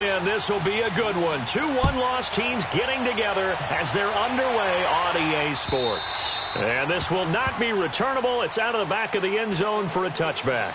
And this will be a good one. 2 one-loss teams getting together as they're underway on EA Sports. And this will not be returnable. It's out of the back of the end zone for a touchback.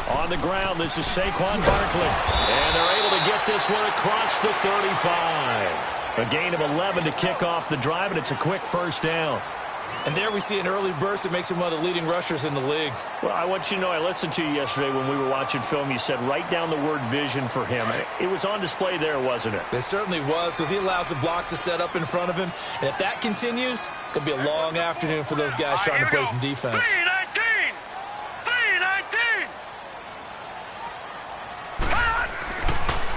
On the ground, this is Saquon Barkley. And they're able to get this one across the 35. A gain of 11 to kick off the drive, and it's a quick first down. And there we see an early burst that makes him one of the leading rushers in the league. Well, I want you to know, I listened to you yesterday when we were watching film. You said write down the word vision for him. It was on display there, wasn't it? It certainly was, because he allows the blocks to set up in front of him. And if that continues, it's going to be a long afternoon for those guys trying to play some defense. 3-19! 3-19!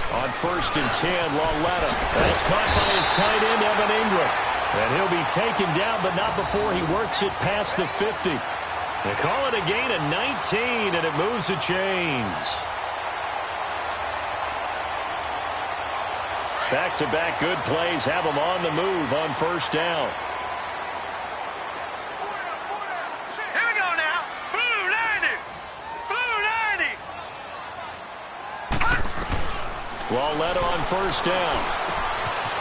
On 1st and 10, Lauletta. That's caught by his tight end, Evan Ingram. And he'll be taken down, but not before he works it past the 50. They call it a gain of 19, and it moves the chains. Back-to-back good plays have them on the move on first down. Here we go now. Blue 90! Blue 90! Lauletta on first down.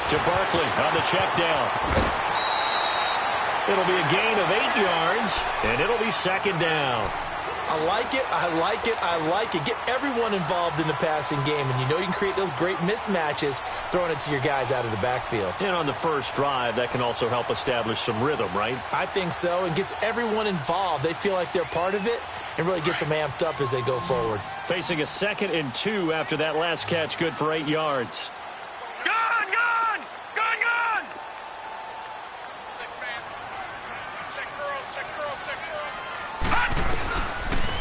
To Barkley on the check down. It'll be a gain of 8 yards, and it'll be second down. I like it, I like it, I like it. Get everyone involved in the passing game, and you know you can create those great mismatches throwing it to your guys out of the backfield. And on the first drive, that can also help establish some rhythm, right? I think so, and gets everyone involved. They feel like they're part of it, and really gets them amped up as they go forward. Facing a 2nd and 2 after that last catch, good for 8 yards.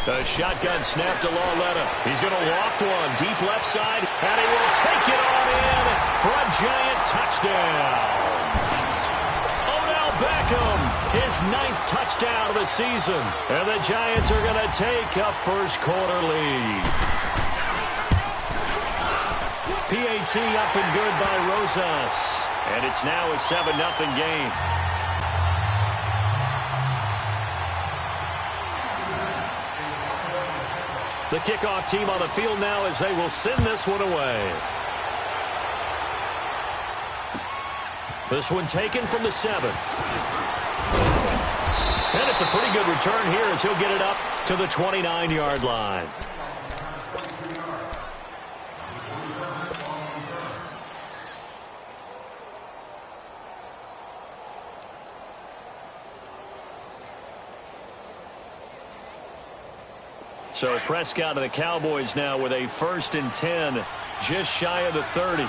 A shotgun snap to Lauletta. He's going to loft one deep left side, and he will take it on in for a giant touchdown. Odell Beckham, his 9th touchdown of the season, and the Giants are going to take a first-quarter lead. PAT up and good by Rosas, and it's now a 7-0 game. The kickoff team on the field now as they will send this one away. This one taken from the 7. And it's a pretty good return here as he'll get it up to the 29-yard line. So Prescott and the Cowboys now with a 1st and 10, just shy of the 30.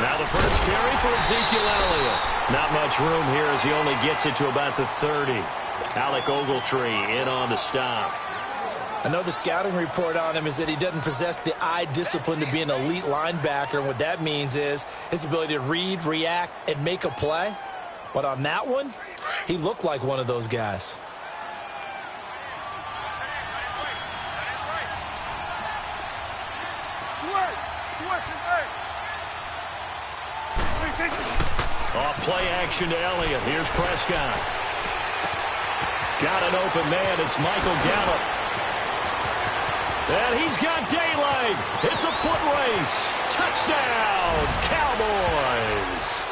Now the first carry for Ezekiel Elliott. Not much room here as he only gets it to about the 30. Alec Ogletree in on the stop. I know the scouting report on him is that he doesn't possess the eye discipline to be an elite linebacker. And what that means is his ability to read, react, and make a play. But on that one, he looked like one of those guys. Off play action to Elliott. Here's Prescott. Got an open man. It's Michael Gallup. And he's got daylight. It's a foot race. Touchdown, Cowboys.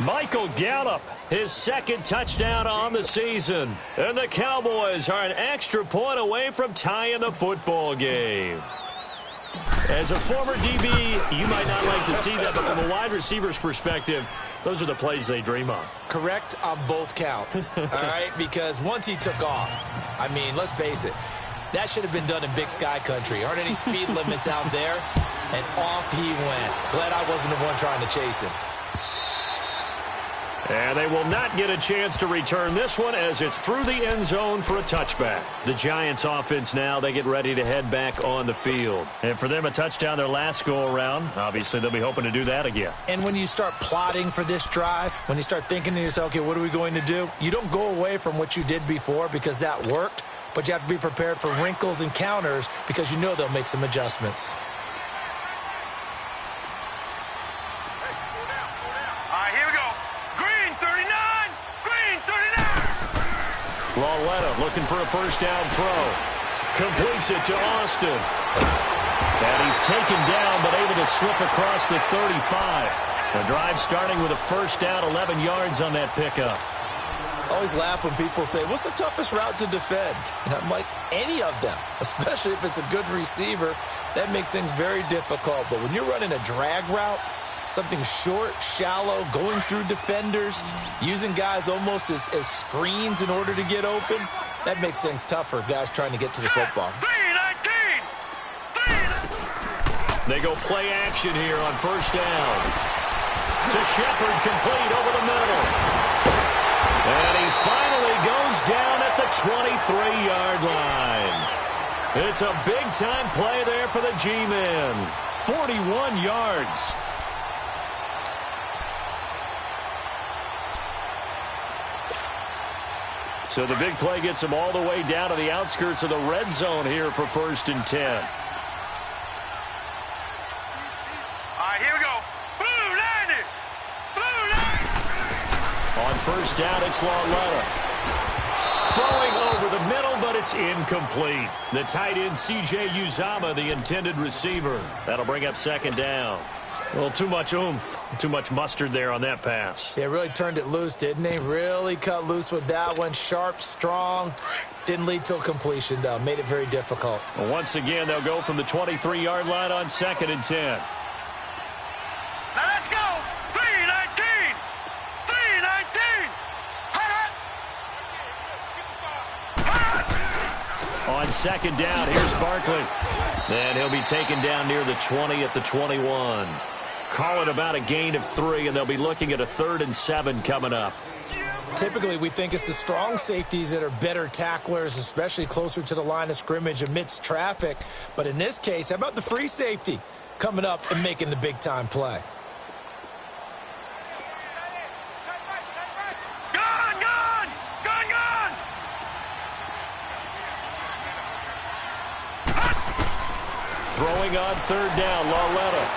Michael Gallup, his 2nd touchdown on the season. And the Cowboys are an extra point away from tying the football game. As a former DB, you might not like to see that, but from a wide receiver's perspective, those are the plays they dream of. Correct on both counts, all right? Because once he took off, I mean, let's face it, that should have been done in Big Sky country. Aren't any speed limits out there? And off he went. Glad I wasn't the one trying to chase him. And they will not get a chance to return this one as it's through the end zone for a touchback. The Giants offense now, they get ready to head back on the field. And for them, a touchdown their last go-around. Obviously, they'll be hoping to do that again. And when you start plotting for this drive, when you start thinking to yourself, okay, what are we going to do? You don't go away from what you did before because that worked, but you have to be prepared for wrinkles and counters because you know they'll make some adjustments. Lauletta looking for a first down throw. Completes it to Austin. And he's taken down but able to slip across the 35. The drive starting with a first down, 11 yards on that pickup. I always laugh when people say, what's the toughest route to defend? And I'm like, any of them, especially if it's a good receiver. That makes things very difficult. But when you're running a drag route, something short, shallow, going through defenders, using guys almost as screens in order to get open, that makes things tougher, guys trying to get to the football. They go play action here on first down. To Shepard, complete over the middle. And he finally goes down at the 23-yard line. It's a big-time play there for the G-men. 41 yards. So the big play gets him all the way down to the outskirts of the red zone here for 1st and 10. All right, here we go. Blue line it. Blue line. On first down, it's Lauletta. Throwing over the middle, but it's incomplete. The tight end, C.J. Uzama, the intended receiver. That'll bring up 2nd down. Well, too much oomph, too much mustard there on that pass. Yeah, really turned it loose, didn't he? Really cut loose with that one. Sharp, strong. Didn't lead to a completion, though. Made it very difficult. Well, once again, they'll go from the 23-yard line on 2nd and 10. Now let's go. 3-19. 3-19. On 2nd down, here's Barkley. And he'll be taken down near the 20 at the 21. Call it about a gain of 3, and they'll be looking at a 3rd and 7 coming up. Typically, we think it's the strong safeties that are better tacklers, especially closer to the line of scrimmage amidst traffic. But in this case, how about the free safety coming up and making the big-time play? Gone, gone. Gone, gone. Throwing on 3rd down, Lauletta.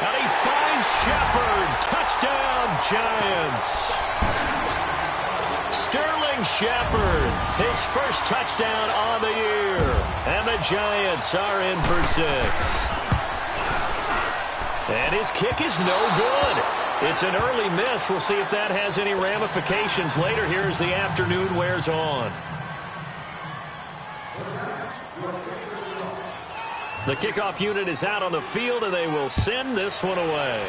And he finds Shepard. Touchdown, Giants. Sterling Shepard, his first touchdown on the year. And the Giants are in for 6. And his kick is no good. It's an early miss. We'll see if that has any ramifications later here as the afternoon wears on. The kickoff unit is out on the field, and they will send this one away.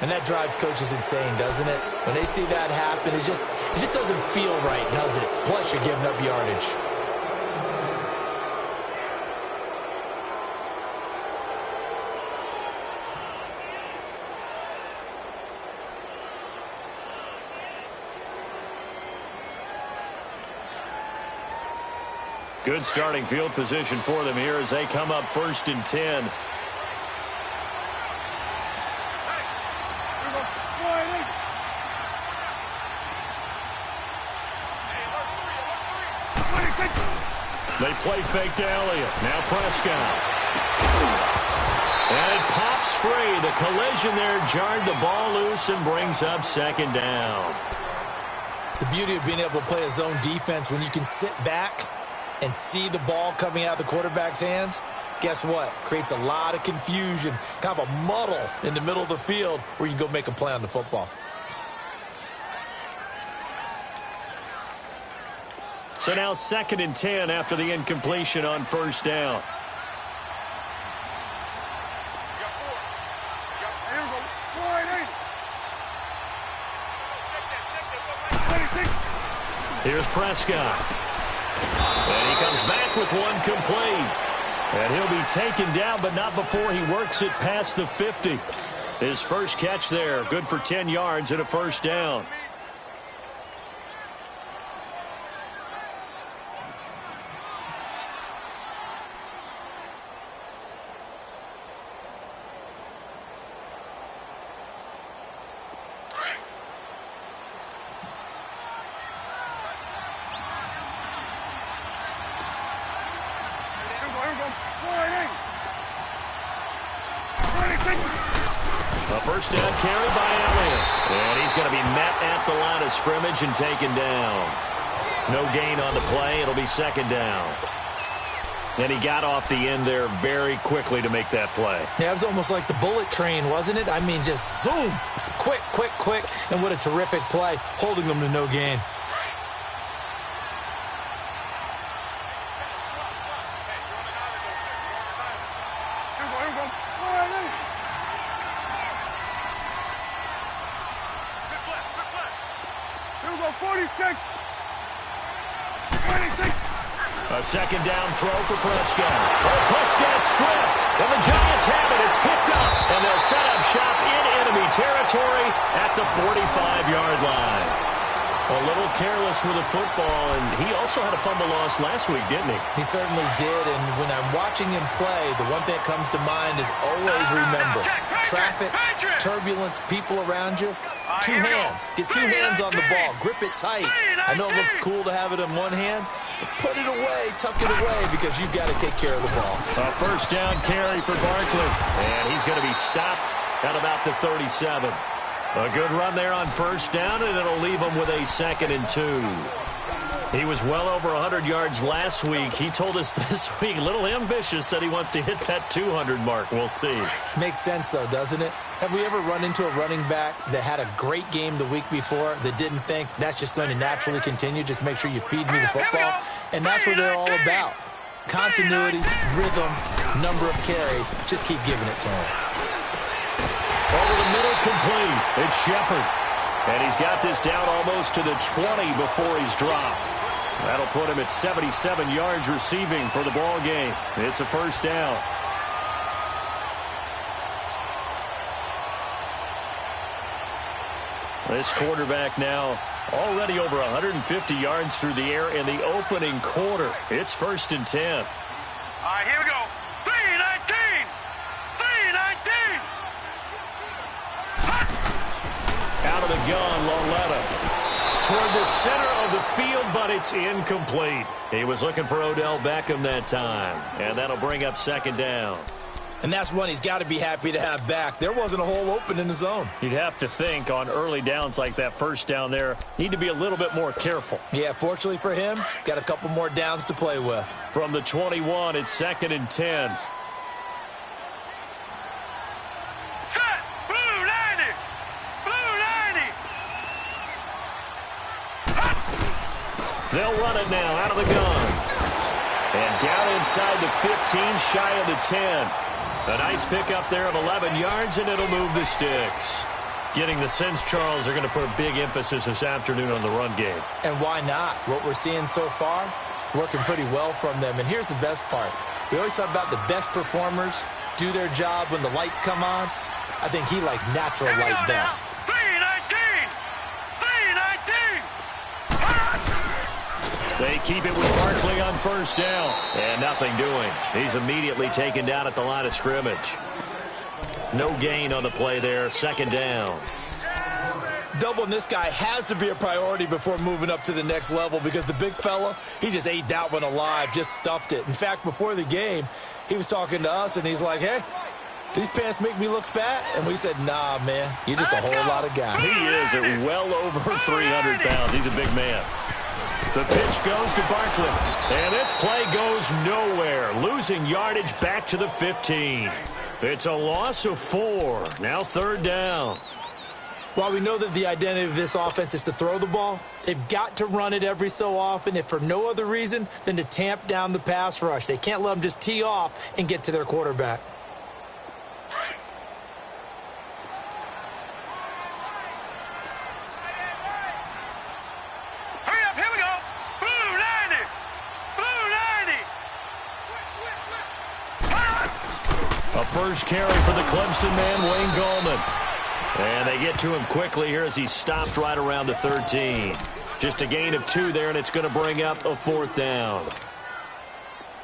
And that drives coaches insane, doesn't it? When they see that happen, it just doesn't feel right, does it? Plus, you're giving up yardage. Good starting field position for them here as they come up 1st and 10. They play fake to Elliott. Now Prescott. And it pops free. The collision there jarred the ball loose and brings up 2nd down. The beauty of being able to play a zone defense when you can sit back and see the ball coming out of the quarterback's hands, guess what? Creates a lot of confusion, kind of a muddle in the middle of the field where you can go make a play on the football. So now 2nd and 10 after the incompletion on 1st down. Here's Prescott. And he comes back with one complete. And he'll be taken down, but not before he works it past the 50. His first catch there, good for 10 yards and a first down. A first down carry by Elliott. And he's going to be met at the line of scrimmage and taken down. No gain on the play. It'll be second down. And he got off the end there very quickly to make that play. Yeah, it was almost like the bullet train, wasn't it? I mean, just zoom. Quick, quick, quick. And what a terrific play, holding them to no gain. A second down throw for Prescott. Oh, Prescott stripped. And the Giants have it. It's picked up. And they'll set up shop in enemy territory at the 45-yard line. A little careless with the football, and he also had a fumble loss last week, didn't he? He certainly did, and when I'm watching him play, the one thing that comes to mind is always remember, traffic, turbulence, people around you, two hands. Get two hands on the ball. Grip it tight. I know it looks cool to have it in one hand, but put it away, tuck it away, because you've got to take care of the ball. A first down carry for Barkley, and he's going to be stopped at about the 37. A good run there on first down, and it'll leave him with a 2nd and 2. He was well over 100 yards last week. He told us this week, a little ambitious, said he wants to hit that 200 mark. We'll see. Makes sense, though, doesn't it? Have we ever run into a running back that had a great game the week before that didn't think that's just going to naturally continue? Just make sure you feed me the football. And that's what they're all about. Continuity, rhythm, number of carries. Just keep giving it to him. Over the middle, complete. It's Shepard. And he's got this down almost to the 20 before he's dropped. That'll put him at 77 yards receiving for the ball game. It's a first down. This quarterback now already over 150 yards through the air in the opening quarter. It's 1st and 10. All right, here we go. 3-19. 3-19. Out of the gun, Loletta. Toward the center of the field, but it's incomplete. He was looking for Odell Beckham that time, and that'll bring up 2nd down. And that's one he's got to be happy to have back. There wasn't a hole open in the zone. You'd have to think on early downs like that first down there, need to be a little bit more careful. Yeah, fortunately for him, got a couple more downs to play with. From the 21, it's 2nd and 10. They'll run it now out of the gun. And down inside the 15, shy of the 10. A nice pickup there of 11 yards, and it'll move the sticks. Getting the sense, Charles, are going to put a big emphasis this afternoon on the run game. And why not? What we're seeing so far, working pretty well from them. And here's the best part. We always talk about the best performers do their job when the lights come on. I think he likes natural light best. They keep it with Barkley on first down. And nothing doing. He's immediately taken down at the line of scrimmage. No gain on the play there. 2nd down. Doubling this guy has to be a priority before moving up to the next level because the big fella, he just ate that one alive, just stuffed it. In fact, before the game, he was talking to us, and he's like, hey, these pants make me look fat? And we said, nah, man, you're just a whole lot of guy. He is at well over 300 pounds. He's a big man. The pitch goes to Barkley. And this play goes nowhere. Losing yardage back to the 15. It's a loss of 4. Now 3rd down. While we know that the identity of this offense is to throw the ball, they've got to run it every so often, if for no other reason than to tamp down the pass rush. They can't let them just tee off and get to their quarterback. first carry for the Clemson man, Wayne Gallman. And they get to him quickly here as he stopped right around the 13. Just a gain of 2 there, and it's going to bring up a 4th down.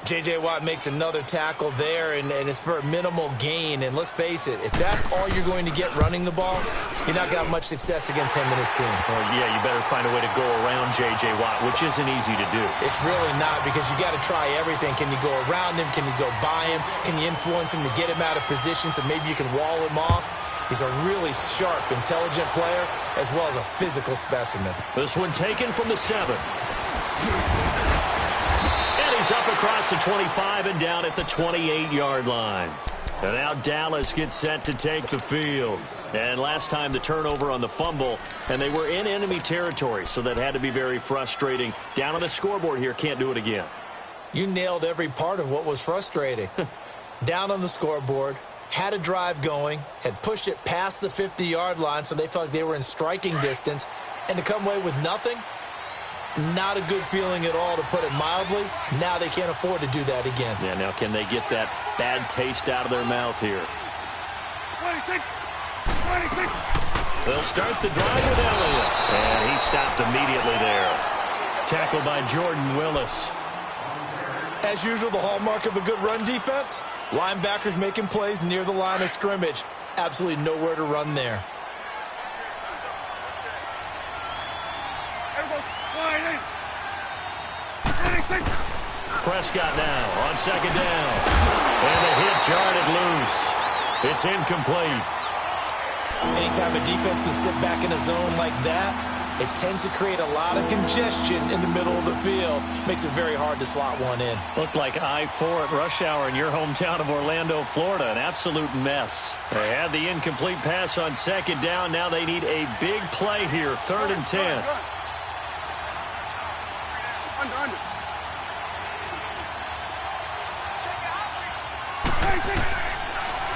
J.J. Watt makes another tackle there, and it's for a minimal gain. And let's face it, if that's all you're going to get running the ball, you're not going to have much success against him and his team. Well, yeah, you better find a way to go around J.J. Watt, which isn't easy to do. It's really not, because you got to try everything. Can you go around him? Can you go by him? Can you influence him to get him out of position so maybe you can wall him off? He's a really sharp, intelligent player, as well as a physical specimen. This one taken from the 7. And he's up across the 25 and down at the 28-yard line. And now Dallas gets set to take the field. And last time the turnover on the fumble, and they were in enemy territory, so that had to be very frustrating. Down on the scoreboard here, can't do it again. You nailed every part of what was frustrating. Down on the scoreboard, had a drive going, had pushed it past the 50-yard line so they felt like they were in striking distance, and to come away with nothing, not a good feeling at all, to put it mildly. Now they can't afford to do that again. Yeah, now can they get that bad taste out of their mouth here? 26. They'll start the drive with Elliott, and he stopped immediately there. Tackled by Jordan Willis. As usual, the hallmark of a good run defense, linebackers making plays near the line of scrimmage. Absolutely nowhere to run there. Prescott now on second down. And the hit jarred loose. It's incomplete. Anytime a defense can sit back in a zone like that, it tends to create a lot of congestion in the middle of the field. Makes it very hard to slot one in. Looked like I-4 at rush hour in your hometown of Orlando, Florida. An absolute mess. They had the incomplete pass on second down. Now they need a big play here. 3rd and 10.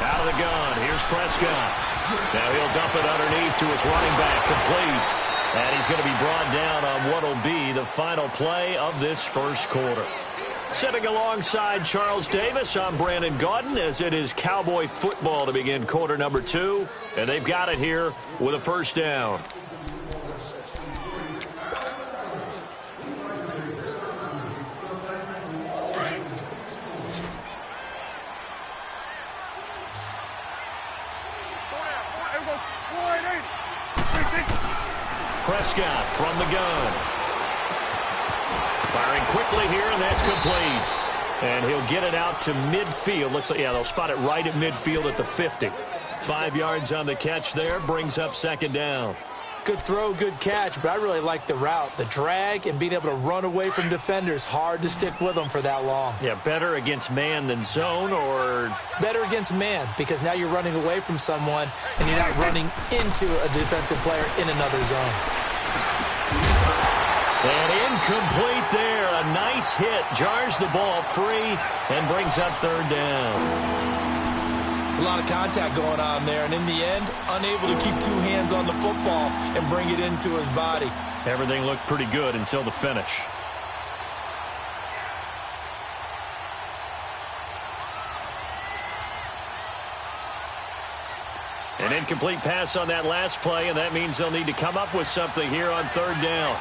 Out of the gun. Here's Prescott. Now he'll dump it underneath to his running back. Complete. And he's going to be brought down on what will be the final play of this first quarter. Sitting alongside Charles Davis, I'm Brandon Gaudin, as it is Cowboy football to begin quarter number 2. And they've got it here with a first down. Prescott from the gun. Firing quickly here, and that's complete. And he'll get it out to midfield. Looks like, yeah, they'll spot it right at midfield at the 50. 5 yards on the catch there, brings up second down. Good throw, good catch, but I really like the route. The drag and being able to run away from defenders. Hard to stick with them for that long. Yeah, better against man than zone, or? Better against man, because now you're running away from someone and you're not running into a defensive player in another zone. And incomplete there. A nice hit. Jars the ball free and brings up 3rd down. It's a lot of contact going on there, and in the end, unable to keep 2 hands on the football and bring it into his body. Everything looked pretty good until the finish. An incomplete pass on that last play, and that means they'll need to come up with something here on 3rd down.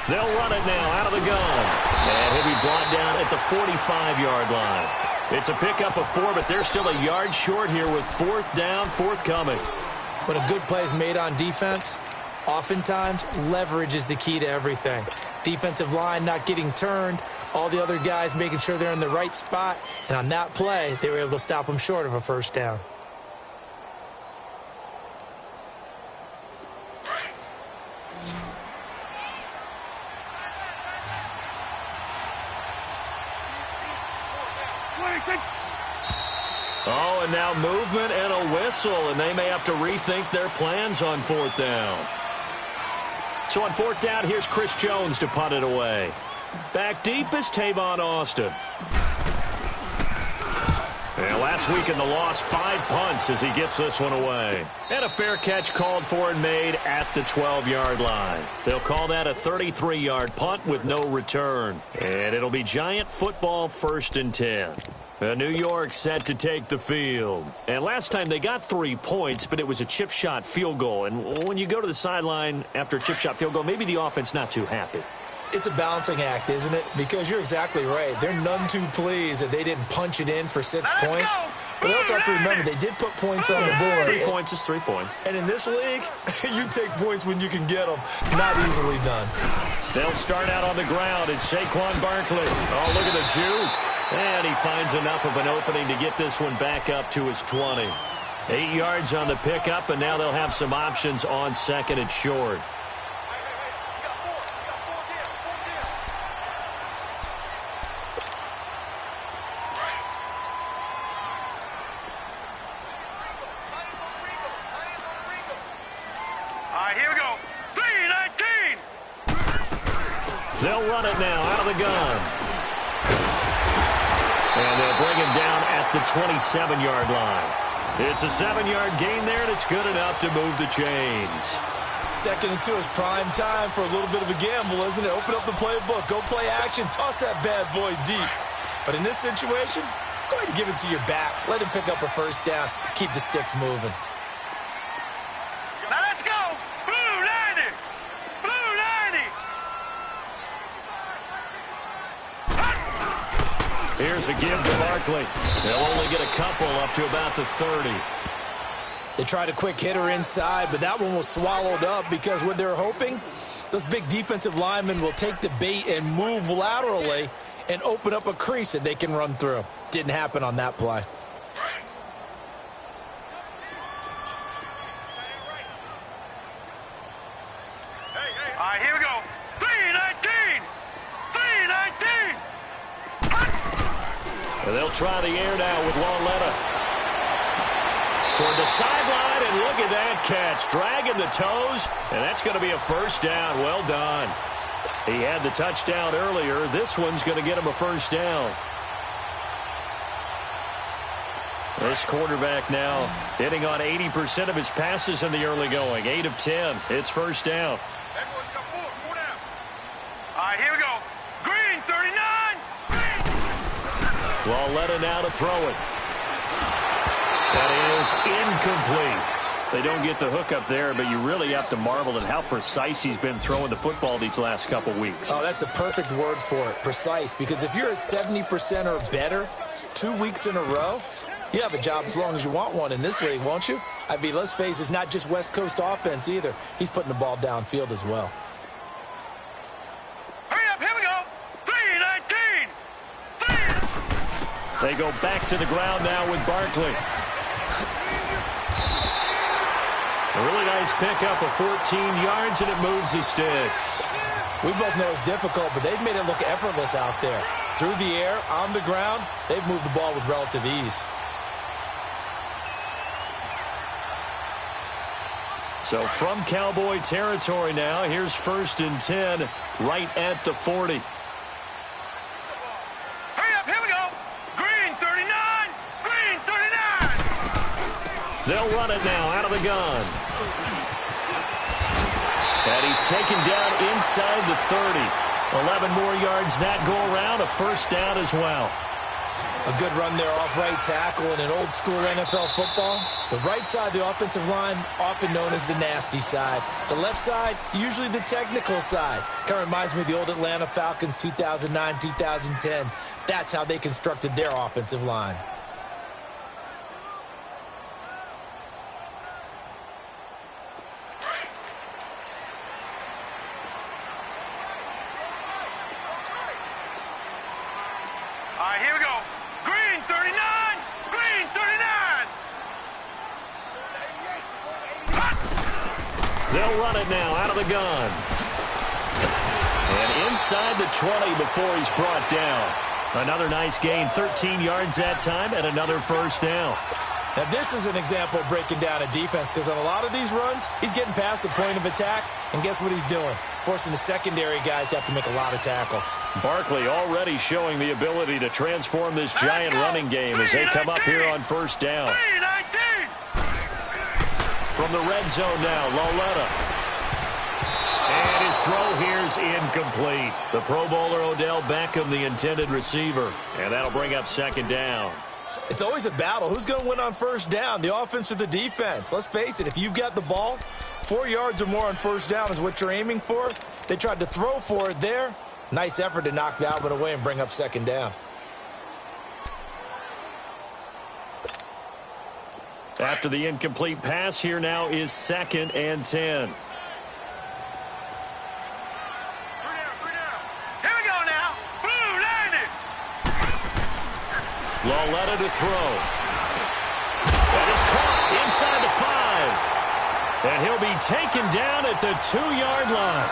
They'll run it now out of the gun. And he'll be brought down at the 45-yard line. It's a pickup of 4, but they're still a yard short here with 4th down, forthcoming. When a good play is made on defense, oftentimes leverage is the key to everything. Defensive line not getting turned, all the other guys making sure they're in the right spot. And on that play, they were able to stop them short of a first down. Oh, and now movement and a whistle, and they may have to rethink their plans on 4th down. So on 4th down, here's Chris Jones to punt it away. Back deep is Tavon Austin. And last week in the loss, 5 punts as he gets this one away. And a fair catch called for and made at the 12-yard line. They'll call that a 33-yard punt with no return. And it'll be Giant football 1st and 10. New York set to take the field. And last time they got 3 points, but it was a chip shot field goal. And when you go to the sideline after a chip shot field goal, maybe the offense not too happy. It's a balancing act, isn't it? Because you're exactly right. They're none too pleased that they didn't punch it in for 6 points. But they also have to remember they did put points on the board. 3 points is 3 points. And in this league, you take points when you can get them. Not easily done. They'll start out on the ground. It's Saquon Barkley. Oh, look at the juke. And he finds enough of an opening to get this one back up to his 20. 8 yards on the pickup, and now they'll have some options on 2nd and short. They'll run it now out of the gun. And they'll bring him down at the 27-yard line. It's a 7-yard gain there, and it's good enough to move the chains. 2nd and 2 is prime time for a little bit of a gamble, isn't it? Open up the playbook, go play action, toss that bad boy deep. But in this situation, go ahead and give it to your back. Let him pick up a 1st down, keep the sticks moving. Now let's go! Blue 90! Blue 90! Here's a give to Barkley. They'll only get a couple up to about the 30. They tried a quick hitter inside, but that one was swallowed up because what they're hoping, those big defensive linemen will take the bait and move laterally and open up a crease that they can run through. Didn't happen on that play. All right, here we go. 319! 319! And they'll try the air now with Lauletta. Toward the sideline, and look at that catch. Dragging the toes, and that's going to be a 1st down. Well done. He had the touchdown earlier. This one's going to get him a 1st down. This quarterback now hitting on 80% of his passes in the early going. 8 of 10. It's 1st down. Everyone's got 4 down. All right, here we go. Green, 39. Green. Lauletta now to throw it. That is incomplete. They don't get the hook up there, but you really have to marvel at how precise he's been throwing the football these last couple weeks. Oh, that's the perfect word for it, precise. Because if you're at 70% or better 2 weeks in a row, you have a job as long as you want one in this league, won't you? I mean, let's face it, it's not just West Coast offense either. He's putting the ball downfield as well. Hurry up, here we go. 319. They go back to the ground now with Barkley. A really nice pickup of 14 yards, and it moves the sticks. We both know it's difficult, but they've made it look effortless out there. Through the air, on the ground, they've moved the ball with relative ease. So from Cowboy territory now, here's 1st and 10 right at the 40. Hurry up, here we go. Green, 39. Green, 39. They'll run it now out of the gun. And he's taken down inside the 30. 11 more yards that go around, a 1st down as well. A good run there off right tackle in an old school NFL football. The right side of the offensive line, often known as the nasty side. The left side, usually the technical side. Kind of reminds me of the old Atlanta Falcons 2009, 2010. That's how they constructed their offensive line. All right, here we go. Green, 39. Green, 39. They'll run it now out of the gun. And inside the 20 before he's brought down. Another nice gain, 13 yards that time, and another 1st down. Now, this is an example of breaking down a defense because on a lot of these runs, he's getting past the point of attack, and guess what he's doing? Forcing the secondary guys to have to make a lot of tackles. Barkley already showing the ability to transform this giant running game as they come up here on first down. From the red zone now, Lauletta. And his throw here's incomplete. The Pro Bowler Odell Beckham, the intended receiver. And that'll bring up second down. It's always a battle. Who's going to win on first down, the offense or the defense? Let's face it, if you've got the ball, 4 yards or more on first down is what you're aiming for. They tried to throw for it there. Nice effort to knock that one away and bring up second down. After the incomplete pass, here now is 2nd and 10. Lauletta to throw. That is caught inside the 5. And he'll be taken down at the 2-yard line.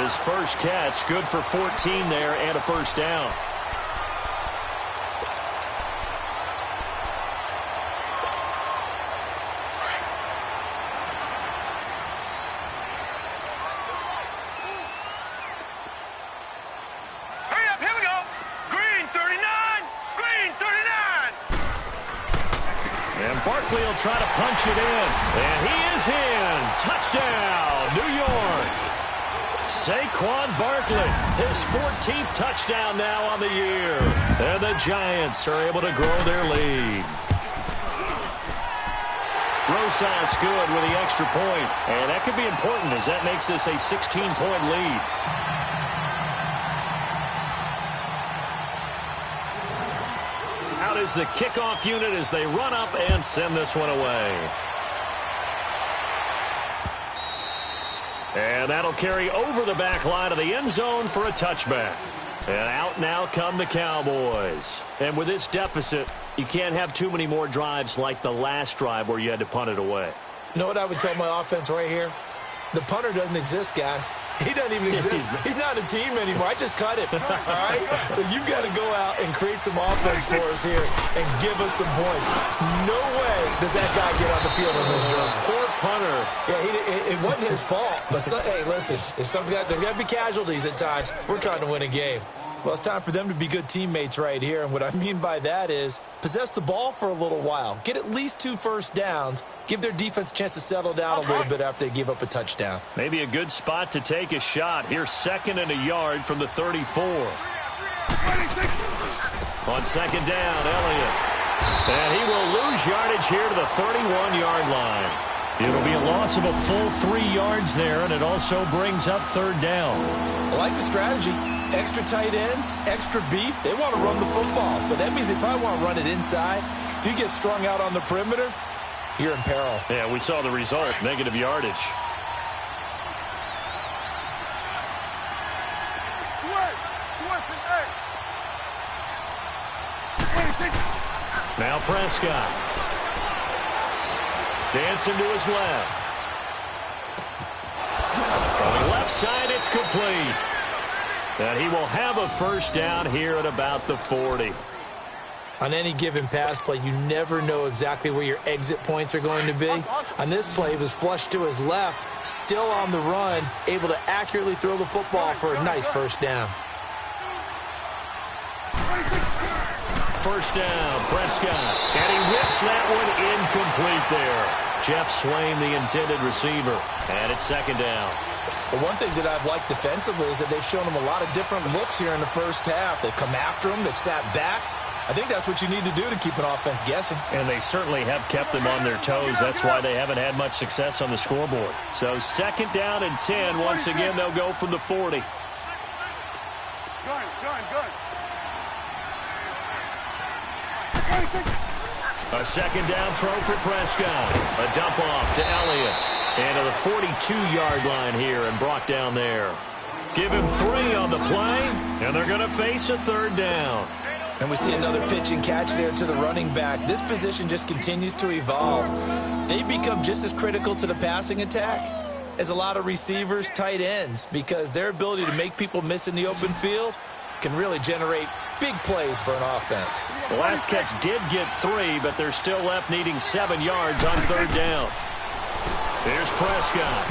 His first catch, good for 14 there and a first down. Barkley will try to punch it in. And he is in. Touchdown, New York. Saquon Barkley, his 14th touchdown now on the year. And the Giants are able to grow their lead. Rosas good with the extra point. And that could be important as that makes this a 16-point lead. Out is the kickoff unit as they run up and send this one away. And that'll carry over the back line of the end zone for a touchback. And out now come the Cowboys. And with this deficit, you can't have too many more drives like the last drive where you had to punt it away. You know what I would tell my offense right here? The punter doesn't exist, guys. He doesn't even exist. He's not a team anymore. I just cut him. All right? So you've got to go out and create some offense for us here and give us some points. No way does that guy get on the field on this drive. Poor punter. Yeah, it wasn't his fault. But, hey, listen, there's got to be casualties at times. We're trying to win a game. Well, it's time for them to be good teammates right here. And what I mean by that is possess the ball for a little while. Get at least 2 first downs. Give their defense a chance to settle down a little bit after they give up a touchdown. Maybe a good spot to take a shot. Here's 2nd and a yard from the 34. On second down, Elliott. And he will lose yardage here to the 31-yard line. It'll be a loss of a full 3 yards there, and it also brings up 3rd down. I like the strategy. Extra tight ends, extra beef. They want to run the football, but that means they probably want to run it inside. If you get strung out on the perimeter, you're in peril. Yeah, we saw the result, negative yardage. Now Prescott. Dancing to his left. From the left side, it's complete. And he will have a first down here at about the 40. On any given pass play, you never know exactly where your exit points are going to be. On this play, he was flushed to his left, still on the run, able to accurately throw the football for a nice first down. First down, Prescott. And he whips that one incomplete there. Jeff Swain, the intended receiver. And it's 2nd down. But one thing that I've liked defensively is that they've shown him a lot of different looks here in the first half. They've come after him. They've sat back. I think that's what you need to do to keep an offense guessing. And they certainly have kept them on their toes. That's why they haven't had much success on the scoreboard. So 2nd down and 10. Once again, they'll go from the 40. A 2nd down throw for Prescott. A dump off to Elliott. And to the 42-yard line here and brought down there. Give him 3 on the play, and they're going to face a 3rd down. And we see another pitch and catch there to the running back. This position just continues to evolve. They become just as critical to the passing attack as a lot of receivers, tight ends, because their ability to make people miss in the open field can really generate big plays for an offense. The last catch did get 3, but they're still left needing 7 yards on 3rd down. Here's Prescott.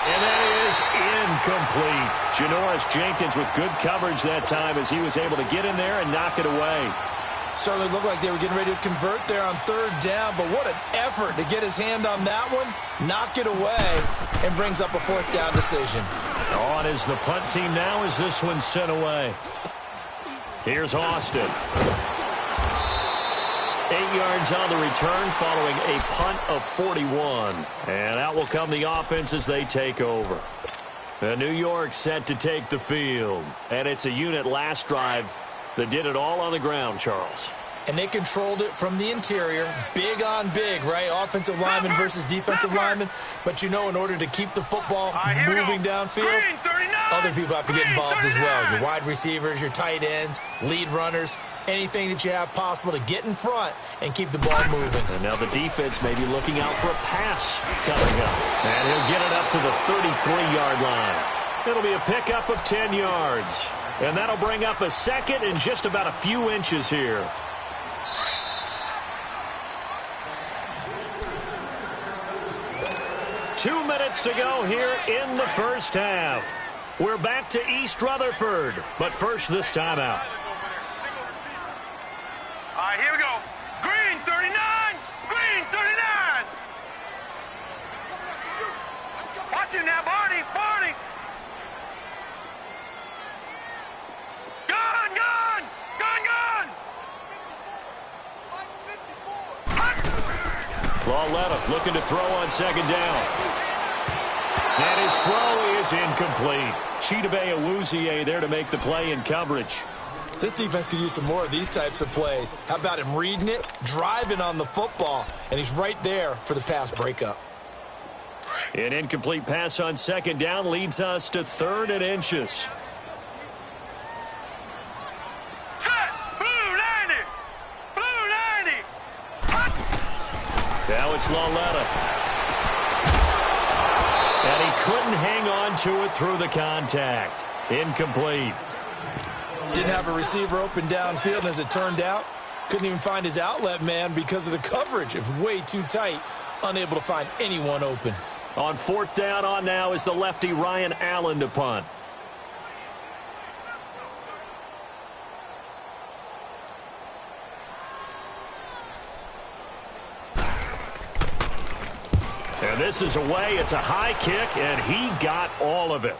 And that is incomplete. Janoris Jenkins with good coverage that time as he was able to get in there and knock it away. Certainly looked like they were getting ready to convert there on 3rd down, but what an effort to get his hand on that one, knock it away, and brings up a 4th down decision. On is the punt team now as this one's sent away. Here's Austin. 8 yards on the return following a punt of 41. And out will come the offense as they take over. New York set to take the field. And it's a unit last drive that did it all on the ground, Charles. And they controlled it from the interior. Big on big, right? Offensive lineman versus defensive lineman. But you know, in order to keep the football moving downfield, other people have to get involved as well. Your wide receivers, your tight ends, lead runners, anything that you have possible to get in front and keep the ball moving. And now the defense may be looking out for a pass coming up. And he'll get it up to the 33-yard line. It'll be a pickup of 10 yards. And that'll bring up a 2nd and just about a few inches here. Two minutes to go here in the first half. We're back to East Rutherford, but first this timeout. All right, here we go. Green 39. Green 39. Watch him now, Barney. Barney. Gun, gun. Gun, gun. Lauletta looking to throw on 2nd down. And his throw is incomplete. Chidobe Awuzie there to make the play in coverage. This defense could use some more of these types of plays. How about him reading it, driving on the football, and he's right there for the pass breakup. An incomplete pass on 2nd down leads us to 3rd and inches. Set. Blue 90. Blue 90. Now it's Lauletta. And he couldn't hang on to it through the contact. Incomplete. Didn't have a receiver open downfield, and as it turned out, couldn't even find his outlet man because of the coverage. It was way too tight, unable to find anyone open. On 4th down on now is the lefty Ryan Allen to punt. And this is away. It's a high kick, and he got all of it.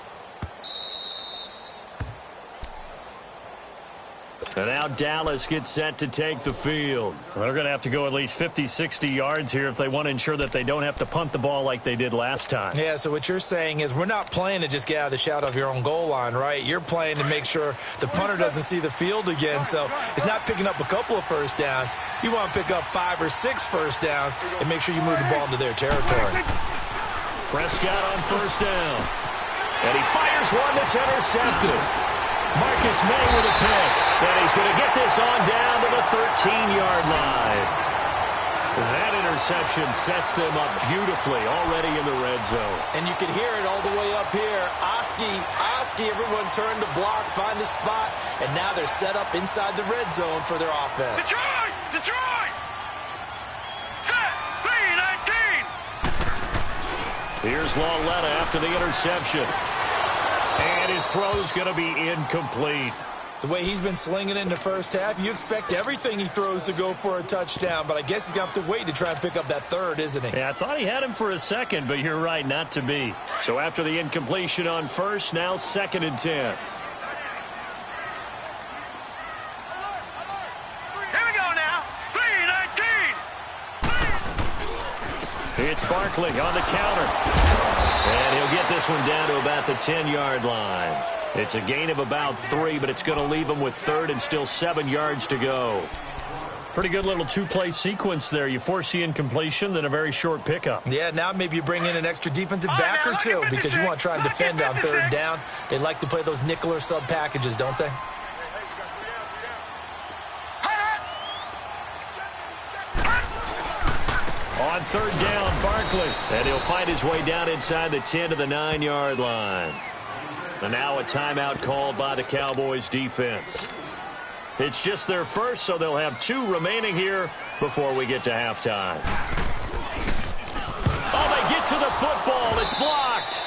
And now Dallas gets set to take the field. They're going to have to go at least 50, 60 yards here if they want to ensure that they don't have to punt the ball like they did last time. Yeah, so what you're saying is we're not playing to just get out of the shadow of your own goal line, right? You're playing to make sure the punter doesn't see the field again. So it's not picking up a couple of first downs. You want to pick up 5 or 6 first downs and make sure you move the ball into their territory. Prescott on 1st down. And he fires one that's intercepted. Marcus May with a pick. And he's going to get this on down to the 13-yard line. That interception sets them up beautifully already in the red zone. And you can hear it all the way up here. Oski, everyone turned to block, find a spot, and now they're set up inside the red zone for their offense. Detroit! Detroit! Set! 3-19. Here's Lauletta after the interception. And his throw's going to be incomplete. The way he's been slinging in the first half, you expect everything he throws to go for a touchdown, but I guess he's going to have to wait to try and pick up that 3rd, isn't he? Yeah, I thought he had him for a 2nd, but you're right, not to be. So after the incompletion on 1st, now 2nd and 10. Here we go now. 3-19. It's Barkley on the counter. And he'll get this one down to about the 10-yard line. It's a gain of about 3, but it's going to leave him with 3rd and still 7 yards to go. Pretty good little 2-play sequence there. You force the incompletion, then a very short pickup. Yeah, now maybe you bring in an extra defensive back or two because you want to try and defend on 3rd down. They like to play those nickel or sub packages, don't they? On 3rd down, Barkley. And he'll find his way down inside the 10 to the 9-yard line. And now a timeout called by the Cowboys defense. It's just their first, so they'll have 2 remaining here before we get to halftime. Oh, they get to the football. It's blocked.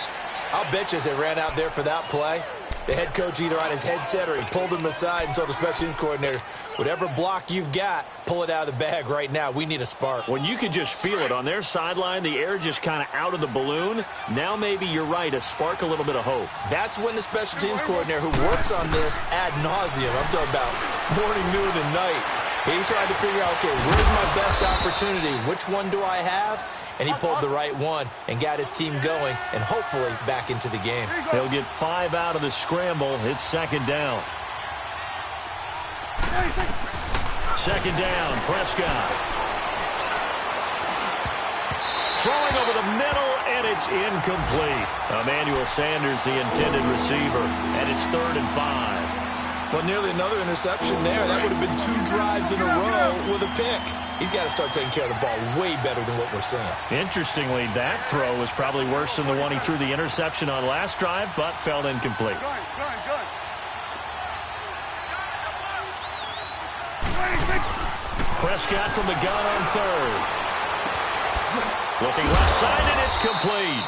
I'll bet you as they ran out there for that play, the head coach either on his headset or he pulled him aside and told the special teams coordinator, whatever block you've got, pull it out of the bag right now. We need a spark. When you could just feel it on their sideline, the air just kind of out of the balloon. Now maybe you're right, a spark, a little bit of hope. That's when the special teams coordinator who works on this ad nauseum, I'm talking about morning, noon, and night, he's trying to figure out, okay, where's my best opportunity? Which one do I have? And he pulled the right one and got his team going and hopefully back into the game. He'll get 5 out of the scramble. It's second down. Second down, Prescott. Throwing over the middle, and it's incomplete. Emmanuel Sanders, the intended receiver, and it's 3rd and 5. Well, nearly another interception there. That would have been 2 drives in a row with a pick. He's got to start taking care of the ball way better than what we're seeing. Interestingly, that throw was probably worse than the one he threw the interception on last drive, but fell incomplete. Prescott from the gun on 3rd. Looking left side, and it's complete.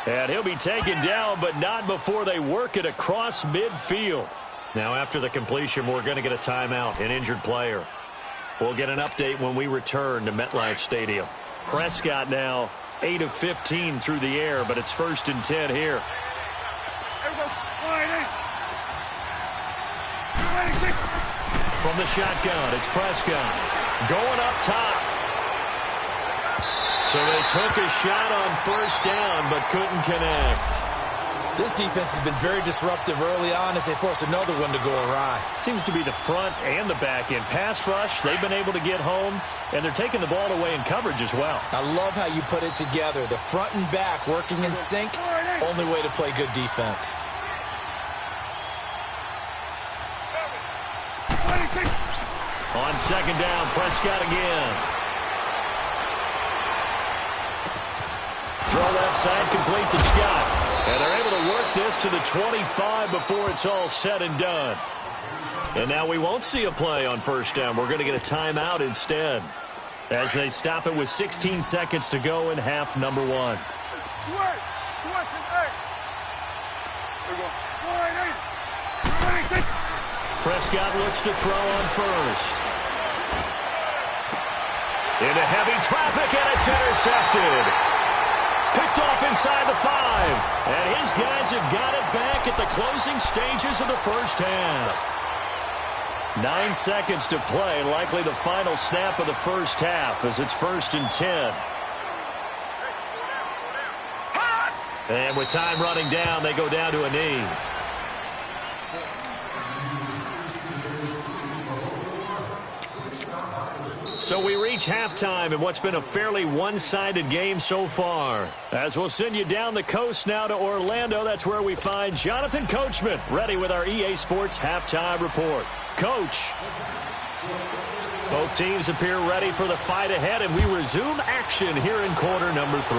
And he'll be taken down, but not before they work it across midfield. Now, after the completion, we're going to get a timeout, an injured player. We'll get an update when we return to MetLife Stadium. Prescott now 8 of 15 through the air, but it's 1st and 10 here. From the shotgun, it's Prescott going up top. So they took a shot on 1st down, but couldn't connect. This defense has been very disruptive early on as they force another one to go awry. Seems to be the front and the back end. Pass rush, they've been able to get home, and they're taking the ball away in coverage as well. I love how you put it together. The front and back working in sync, only way to play good defense. On 2nd down, Prescott again. Throw left side, complete to Scott. And they're able to work this to the 25 before it's all said and done. And now we won't see a play on 1st down. We're going to get a timeout instead as they stop it with 16 seconds to go in half number 1. Prescott looks to throw on 1st. Into heavy traffic, and it's intercepted. Picked off inside the 5. And his guys have got it back at the closing stages of the 1st half. 9 seconds to play, likely the final snap of the 1st half as it's 1st and 10. And with time running down, they go down to a knee. So we reach halftime in what's been a fairly one-sided game so far. As we'll send you down the coast now to Orlando, that's where we find Jonathan Coachman, ready with our EA Sports Halftime Report. Coach. Both teams appear ready for the fight ahead, and we resume action here in quarter number 3.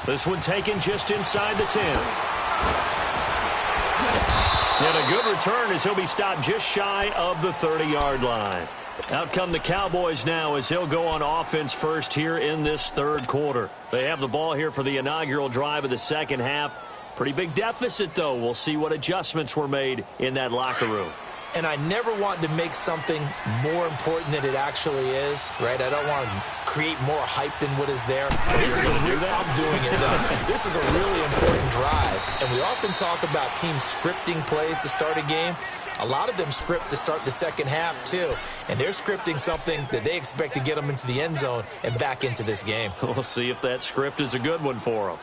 This one taken just inside the 10. And a good return as he'll be stopped just shy of the 30-yard line. Out come the Cowboys now as they'll go on offense first here in this 3rd quarter. They have the ball here for the inaugural drive of the 2nd half. Pretty big deficit, though. We'll see what adjustments were made in that locker room. And I never want to make something more important than it actually is, right? I don't want to create more hype than what is there. This is I'm doing it, though. This is a really important drive. And we often talk about teams scripting plays to start a game. A lot of them script to start the 2nd half, too. And they're scripting something that they expect to get them into the end zone and back into this game. We'll see if that script is a good one for them.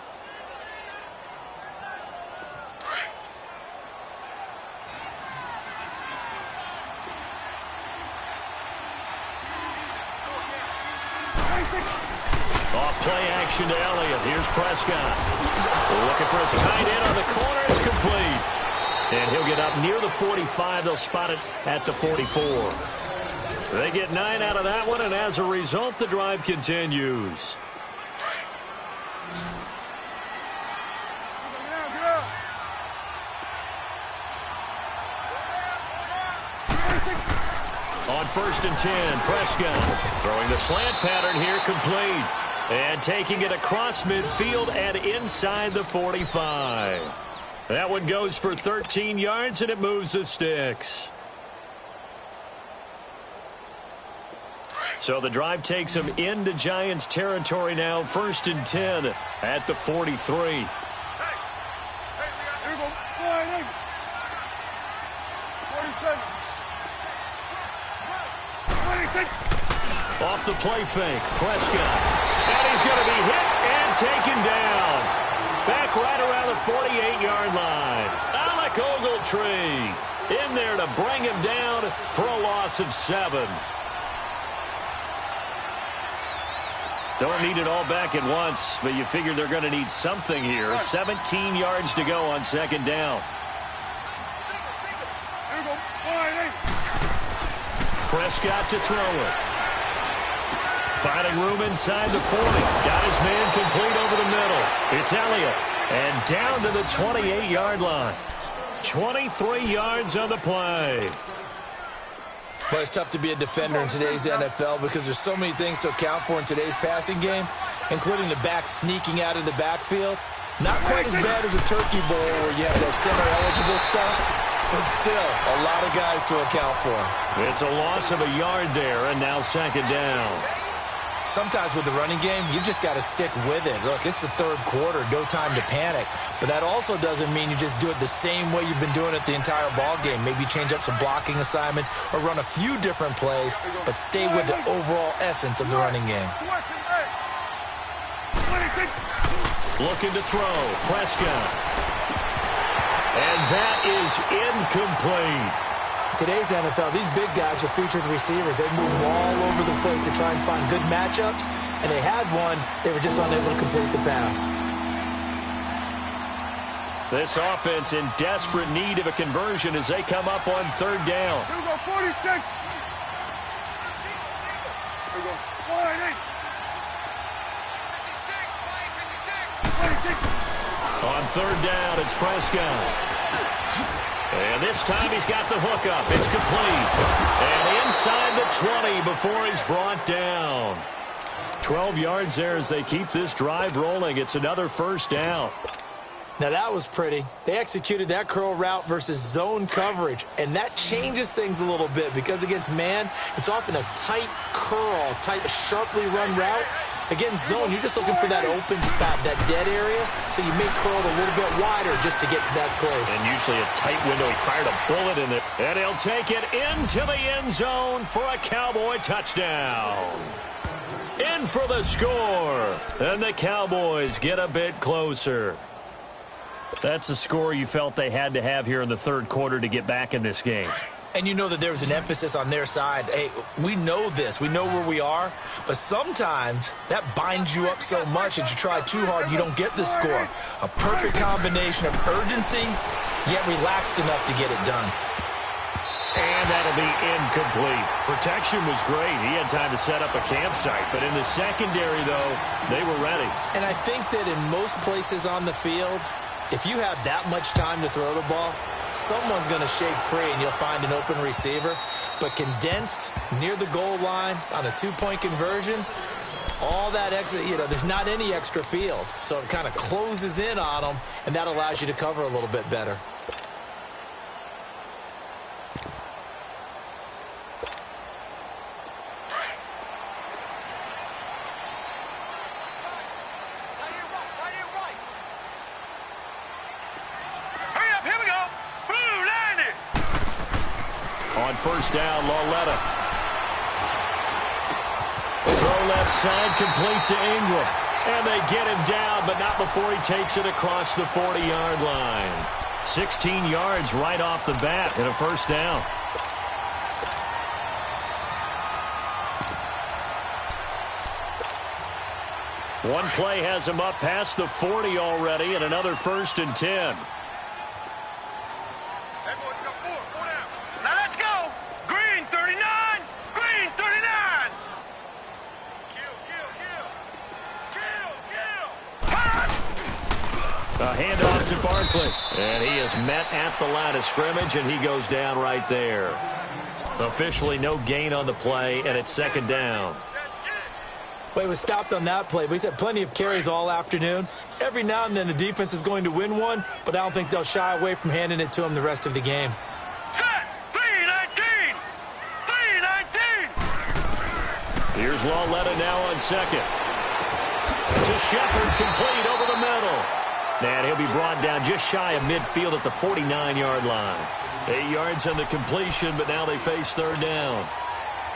Off play action to Elliott. Here's Prescott. Looking for his tight end on the corner. It's complete. And he'll get up near the 45. They'll spot it at the 44. They get 9 out of that one, and as a result, the drive continues. On 1st and 10, Prescott throwing the slant pattern here, complete. And taking it across midfield and inside the 45. That one goes for 13 yards, and it moves the sticks. So the drive takes them into Giants territory now. 1st and 10 at the 43. Off the play fake, Prescott. And he's going to be hit and taken down. Back right around the 48-yard line. Alec Ogletree in there to bring him down for a loss of 7. Don't need it all back at once, but you figure they're going to need something here. 17 yards to go on 2nd down. Prescott to throw it. Finding room inside the 40. Got his man complete over the middle. It's Elliott. And down to the 28-yard line. 23 yards on the play. Well, it's tough to be a defender in today's NFL because there's so many things to account for in today's passing game, including the back sneaking out of the backfield. Not quite as bad as a turkey bowl where you have that center-eligible stuff, but still a lot of guys to account for. It's a loss of a yard there, and now 2nd down. Sometimes with the running game, you've just got to stick with it. Look, it's the 3rd quarter, no time to panic. But that also doesn't mean you just do it the same way you've been doing it the entire ball game. Maybe change up some blocking assignments or run a few different plays, but stay with the overall essence of the running game. Looking to throw, Prescott. And that is incomplete. Today's NFL, these big guys are featured receivers. They move all over the place to try and find good matchups, and they had one. They were just unable to complete the pass. This offense in desperate need of a conversion as they come up on 3rd down. Here we go, 46. Here we go, 48. 56. On 3rd down, it's Prescott. And this time he's got the hook up. It's complete. And inside the 20 before he's brought down. 12 yards there as they keep this drive rolling. It's another 1st down. Now that was pretty. They executed that curl route versus zone coverage, and that changes things a little bit because against man, it's often a tight curl, tight, sharply run route. Against zone, you're just looking for that open spot, that dead area, so you may curl it a little bit wider just to get to that place. And usually a tight window. He fired a bullet in there. And he'll take it into the end zone for a Cowboy touchdown. In for the score. And the Cowboys get a bit closer. That's a score you felt they had to have here in the 3rd quarter to get back in this game. And you know that there was an emphasis on their side. Hey, we know this. We know where we are. But sometimes that binds you up so much that you try too hard, you don't get the score. A perfect combination of urgency, yet relaxed enough to get it done. And that'll be incomplete. Protection was great. He had time to set up a campsite. But in the secondary, though, they were ready. And I think that in most places on the field, if you have that much time to throw the ball, someone's going to shake free and you'll find an open receiver. But condensed near the goal line on a 2-point conversion, all that extra, there's not any extra field. So it kind of closes in on them, and that allows you to cover a little bit better. On 1st down, Lauletta. Throw left side, complete to Ingram. And they get him down, but not before he takes it across the 40-yard line. 16 yards right off the bat and a 1st down. One play has him up past the 40 already, and another 1st and 10. A handoff to Barkley. And he is met at the line of scrimmage, and he goes down right there. Officially no gain on the play, and it's second down. Well, he was stopped on that play, but he's had plenty of carries all afternoon. Every now and then the defense is going to win one, but I don't think they'll shy away from handing it to him the rest of the game. Set! 3-19! 3-19! Here's Lawletta now on second. To Shepard, complete over the middle. And he'll be brought down just shy of midfield at the 49-yard line. 8 yards on the completion, but now they face third down.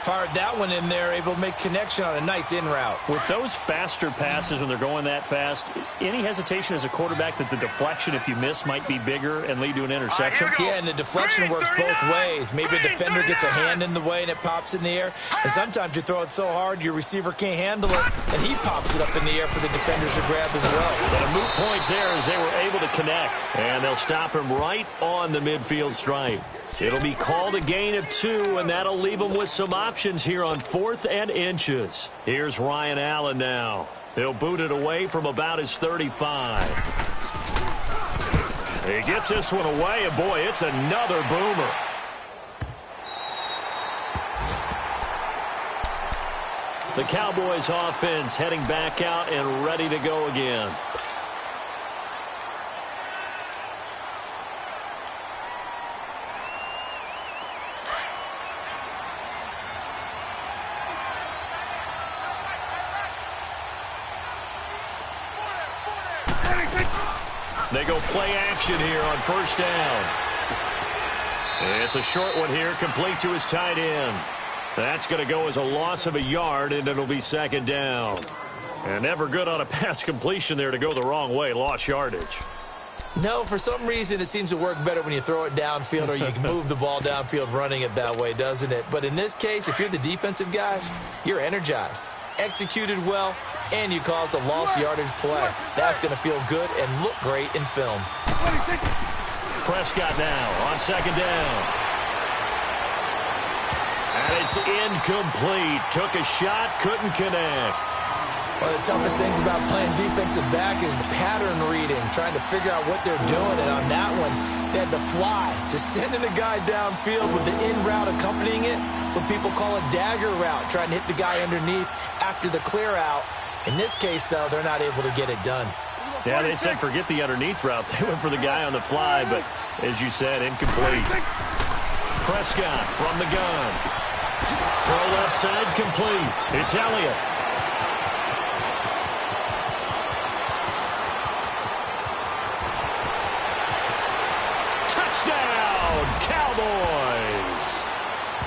Fired that one in there, able to make connection on a nice in route. With those faster passes when they're going that fast, any hesitation as a quarterback that the deflection, if you miss, might be bigger and lead to an interception? Yeah, and the deflection works both ways. Maybe a defender gets a hand in the way and it pops in the air. And sometimes you throw it so hard your receiver can't handle it, and he pops it up in the air for the defenders to grab as well. But a moot point there as they were able to connect. And they'll stop him right on the midfield stripe. It'll be called a gain of 2, and that'll leave them with some options here on 4th and inches. Here's Ryan Allen now. He'll boot it away from about his 35. He gets this one away, and boy, it's another boomer. The Cowboys offense heading back out and ready to go again. They go play action here on first down. It's a short one here, complete to his tight end. That's going to go as a loss of a yard, and it'll be second down. And never good on a pass completion there to go the wrong way, lost yardage. No, for some reason it seems to work better when you throw it downfield or you can move the ball downfield running it that way, doesn't it? But in this case, if you're the defensive guys, you're energized, executed well, and you caused a lost yardage play. That's going to feel good and look great in film. Prescott now on second down. And it's incomplete. Took a shot, couldn't connect. One of the toughest things about playing defensive back is pattern reading, trying to figure out what they're doing. And on that one, they had the fly, just sending a guy downfield with the in route accompanying it, what people call a dagger route, trying to hit the guy underneath after the clear out. In this case, though, they're not able to get it done. Yeah, they said forget the underneath route. They went for the guy on the fly, but as you said, incomplete. Prescott from the gun. Throw left side, complete. It's Elliott. Touchdown, Cowboys!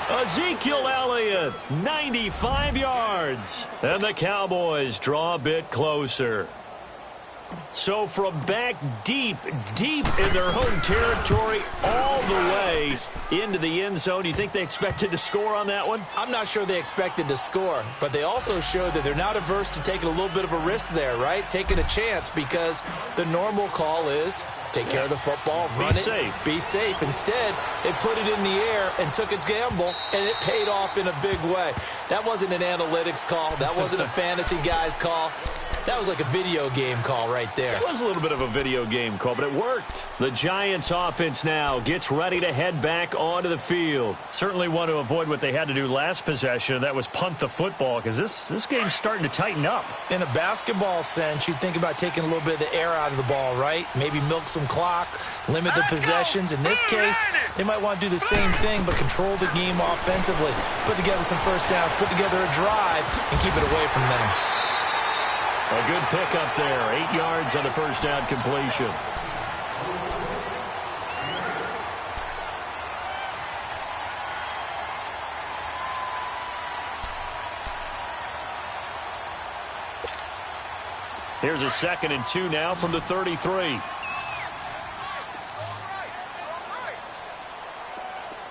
Ezekiel Elliott, 95 yards. And the Cowboys draw a bit closer. So from back deep in their home territory all the way into the end zone, you think they expected to score on that one? I'm not sure they expected to score, but they also showed that they're not averse to taking a little bit of a risk there, right? Taking a chance, because the normal call is take care of the football, run it, be safe. Instead, they put it in the air and took a gamble, and it paid off in a big way. That wasn't an analytics call. That wasn't a fantasy guy's call. That was like a video game call right there. It was a little bit of a video game call, but it worked. The Giants offense now gets ready to head back onto the field. Certainly want to avoid what they had to do last possession. That was punt the football, because this game's starting to tighten up. In a basketball sense, you think about taking a little bit of the air out of the ball, right? Maybe milk some clock, limit the possessions. In this case, they might want to do the same thing, but control the game offensively. Put together some first downs, put together a drive, and keep it away from them. A good pickup there. 8 yards on the first down completion. Here's a 2nd and 2 now from the 33.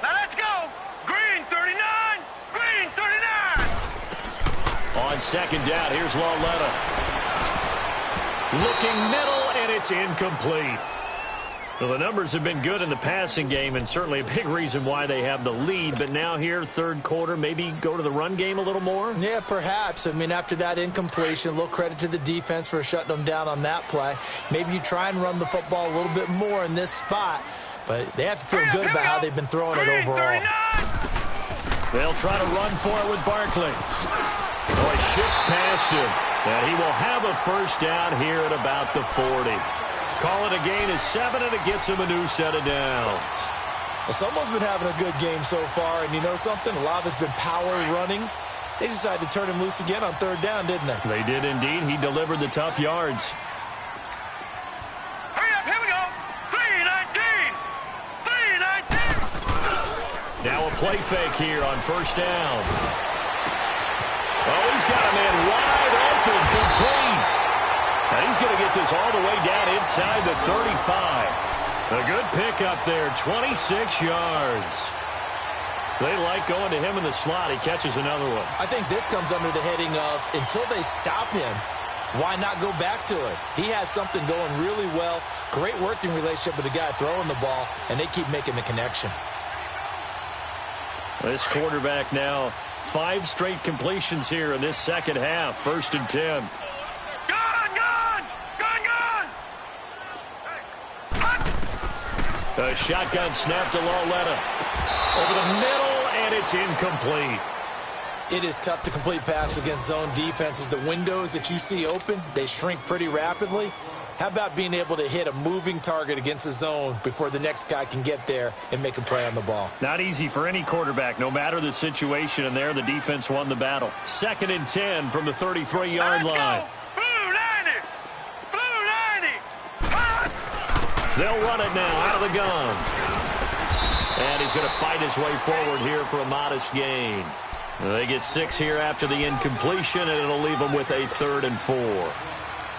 Now let's go. Green 39. Green 39. On second down, here's Lawletta. Looking middle, and it's incomplete. Well, the numbers have been good in the passing game, and certainly a big reason why they have the lead. But now here, third quarter, maybe go to the run game a little more? Yeah, perhaps. I mean, after that incompletion, a little credit to the defense for shutting them down on that play. Maybe you try and run the football a little bit more in this spot. But they have to feel good about how they've been throwing it overall. They'll try to run for it with Barkley. Boy, shifts past him. And he will have a first down here at about the 40. Call it a gain of 7, and it gets him a new set of downs. Well, someone's been having a good game so far, and you know something? A lot of it's been power running. They decided to turn him loose again on third down, didn't they? They did indeed. He delivered the tough yards. Hurry up, here we go. 3-19. 3-19. Now a play fake here on first down. Oh, he's got a man wide open, complete. And he's going to get this all the way down inside the 35. A good pickup there, 26 yards. They like going to him in the slot. He catches another one. I think this comes under the heading of, until they stop him, why not go back to it? He has something going really well. Great working relationship with the guy throwing the ball, and they keep making the connection. This quarterback now, 5 straight completions here in this second half. First and 10. A shotgun snap to Lauletta. Over the middle, and it's incomplete. It is tough to complete passes against zone defenses. The windows that you see open, they shrink pretty rapidly. How about being able to hit a moving target against a zone before the next guy can get there and make a play on the ball? Not easy for any quarterback, no matter the situation, and there the defense won the battle. Second and 10 from the 33-yard line. They'll run it now out of the gun. And he's going to fight his way forward here for a modest gain. They get 6 here after the incompletion, and it'll leave them with a 3rd and 4.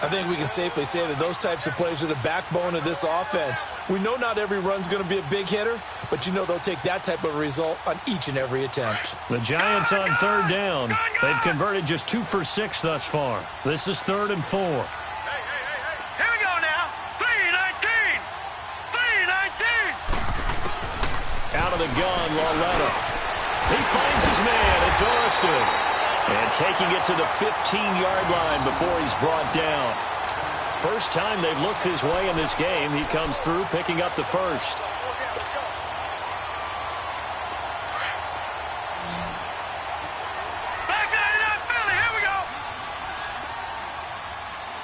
I think we can safely say that those types of plays are the backbone of this offense. We know not every run's going to be a big hitter, but you know they'll take that type of result on each and every attempt. The Giants on third down. They've converted just 2 for 6 thus far. This is 3rd and 4. Here we go now. 3-19. 3-19. Out of the gun, Lauletta. He finds his man. It's Austin. And taking it to the 15-yard line before he's brought down. First time they've looked his way in this game. He comes through, picking up the first. Back 99, Philly. Here we go.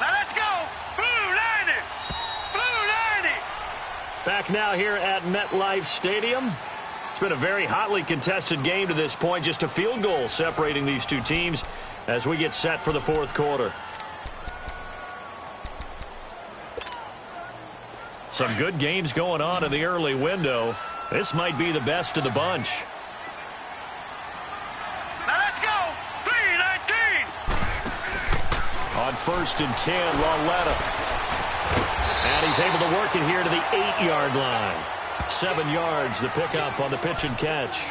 Now let's go. Blue 90. Blue 90. Back now here at MetLife Stadium. It's been a very hotly contested game to this point. Just a field goal separating these two teams as we get set for the fourth quarter. Some good games going on in the early window. This might be the best of the bunch. Now let's go. 3-19. On 1st and 10, Lauletta. And he's able to work it here to the 8-yard line. 7 yards, the pickup on the pitch and catch.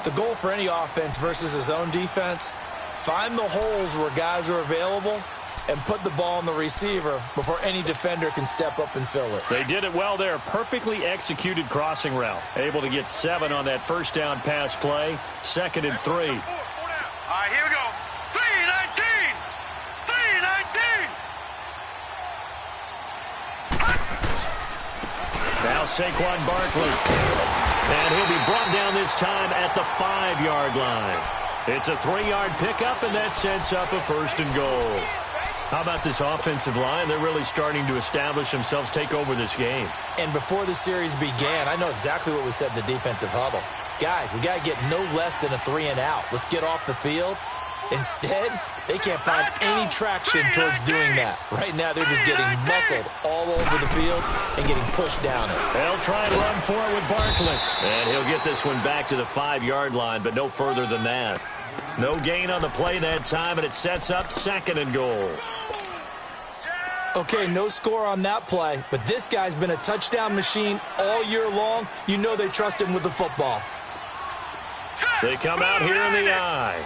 The goal for any offense versus a zone defense, find the holes where guys are available and put the ball on the receiver before any defender can step up and fill it. They did it well there. Perfectly executed crossing route. Able to get 7 on that first down pass play. 2nd and 3. All right, here we go. 3-19. 3-19. Now Saquon Barkley. And he'll be brought down this time at the 5-yard line. It's a 3-yard pickup, and that sets up a 1st and goal. How about this offensive line? They're really starting to establish themselves, take over this game. And before the series began, I know exactly what was said in the defensive huddle. Guys, we got to get no less than a 3 and out. Let's get off the field. Instead, they can't find any traction towards doing that. Right now, they're just getting muscled all over the field and getting pushed down it. They'll try and run for it with Barkley. And he'll get this one back to the 5-yard line, but no further than that. No gain on the play that time, and it sets up 2nd and goal. Okay, no score on that play, but this guy's been a touchdown machine all year long. You know they trust him with the football. They come out here in the eye.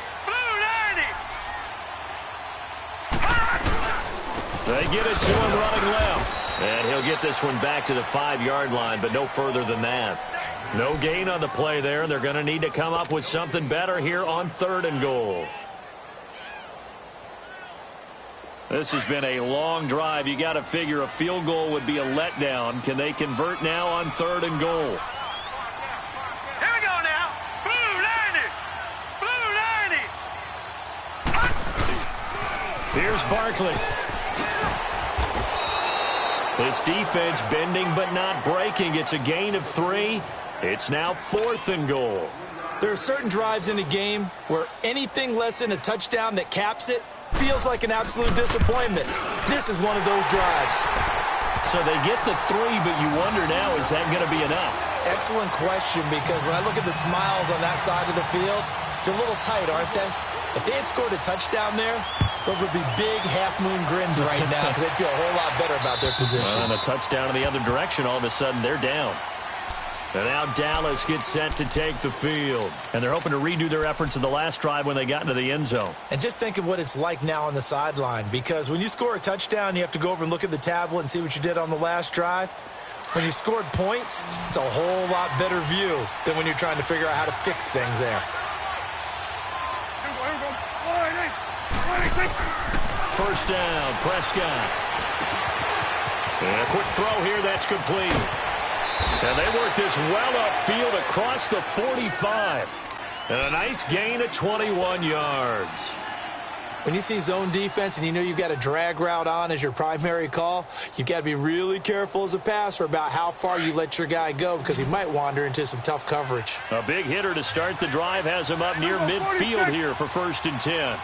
They get it to him running left. And he'll get this one back to the 5-yard line, but no further than that. No gain on the play there. They're going to need to come up with something better here on 3rd and goal. This has been a long drive. You got to figure a field goal would be a letdown. Can they convert now on 3rd and goal? Here we go now. Blue 90. Here's Barkley. This defense bending but not breaking. It's a gain of 3. It's now 4th and goal. There are certain drives in a game where anything less than a touchdown that caps it feels like an absolute disappointment. This is one of those drives. So they get the 3, but you wonder now, is that going to be enough? Excellent question, because when I look at the smiles on that side of the field, they're a little tight, aren't they? If they had scored a touchdown there, those would be big half-moon grins right now because they'd feel a whole lot better about their position. And a touchdown in the other direction, all of a sudden they're down. And now Dallas gets set to take the field. And they're hoping to redo their efforts in the last drive when they got into the end zone. And just think of what it's like now on the sideline, because when you score a touchdown, you have to go over and look at the tablet and see what you did on the last drive. When you scored points, it's a whole lot better view than when you're trying to figure out how to fix things there. First down, Prescott. And a quick throw here, that's complete. And they work this well upfield across the 45. And a nice gain of 21 yards. When you see zone defense and you know you've got a drag route on as your primary call, you've got to be really careful as a passer about how far you let your guy go because he might wander into some tough coverage. A big hitter to start the drive has him up near midfield here for 1st and 10.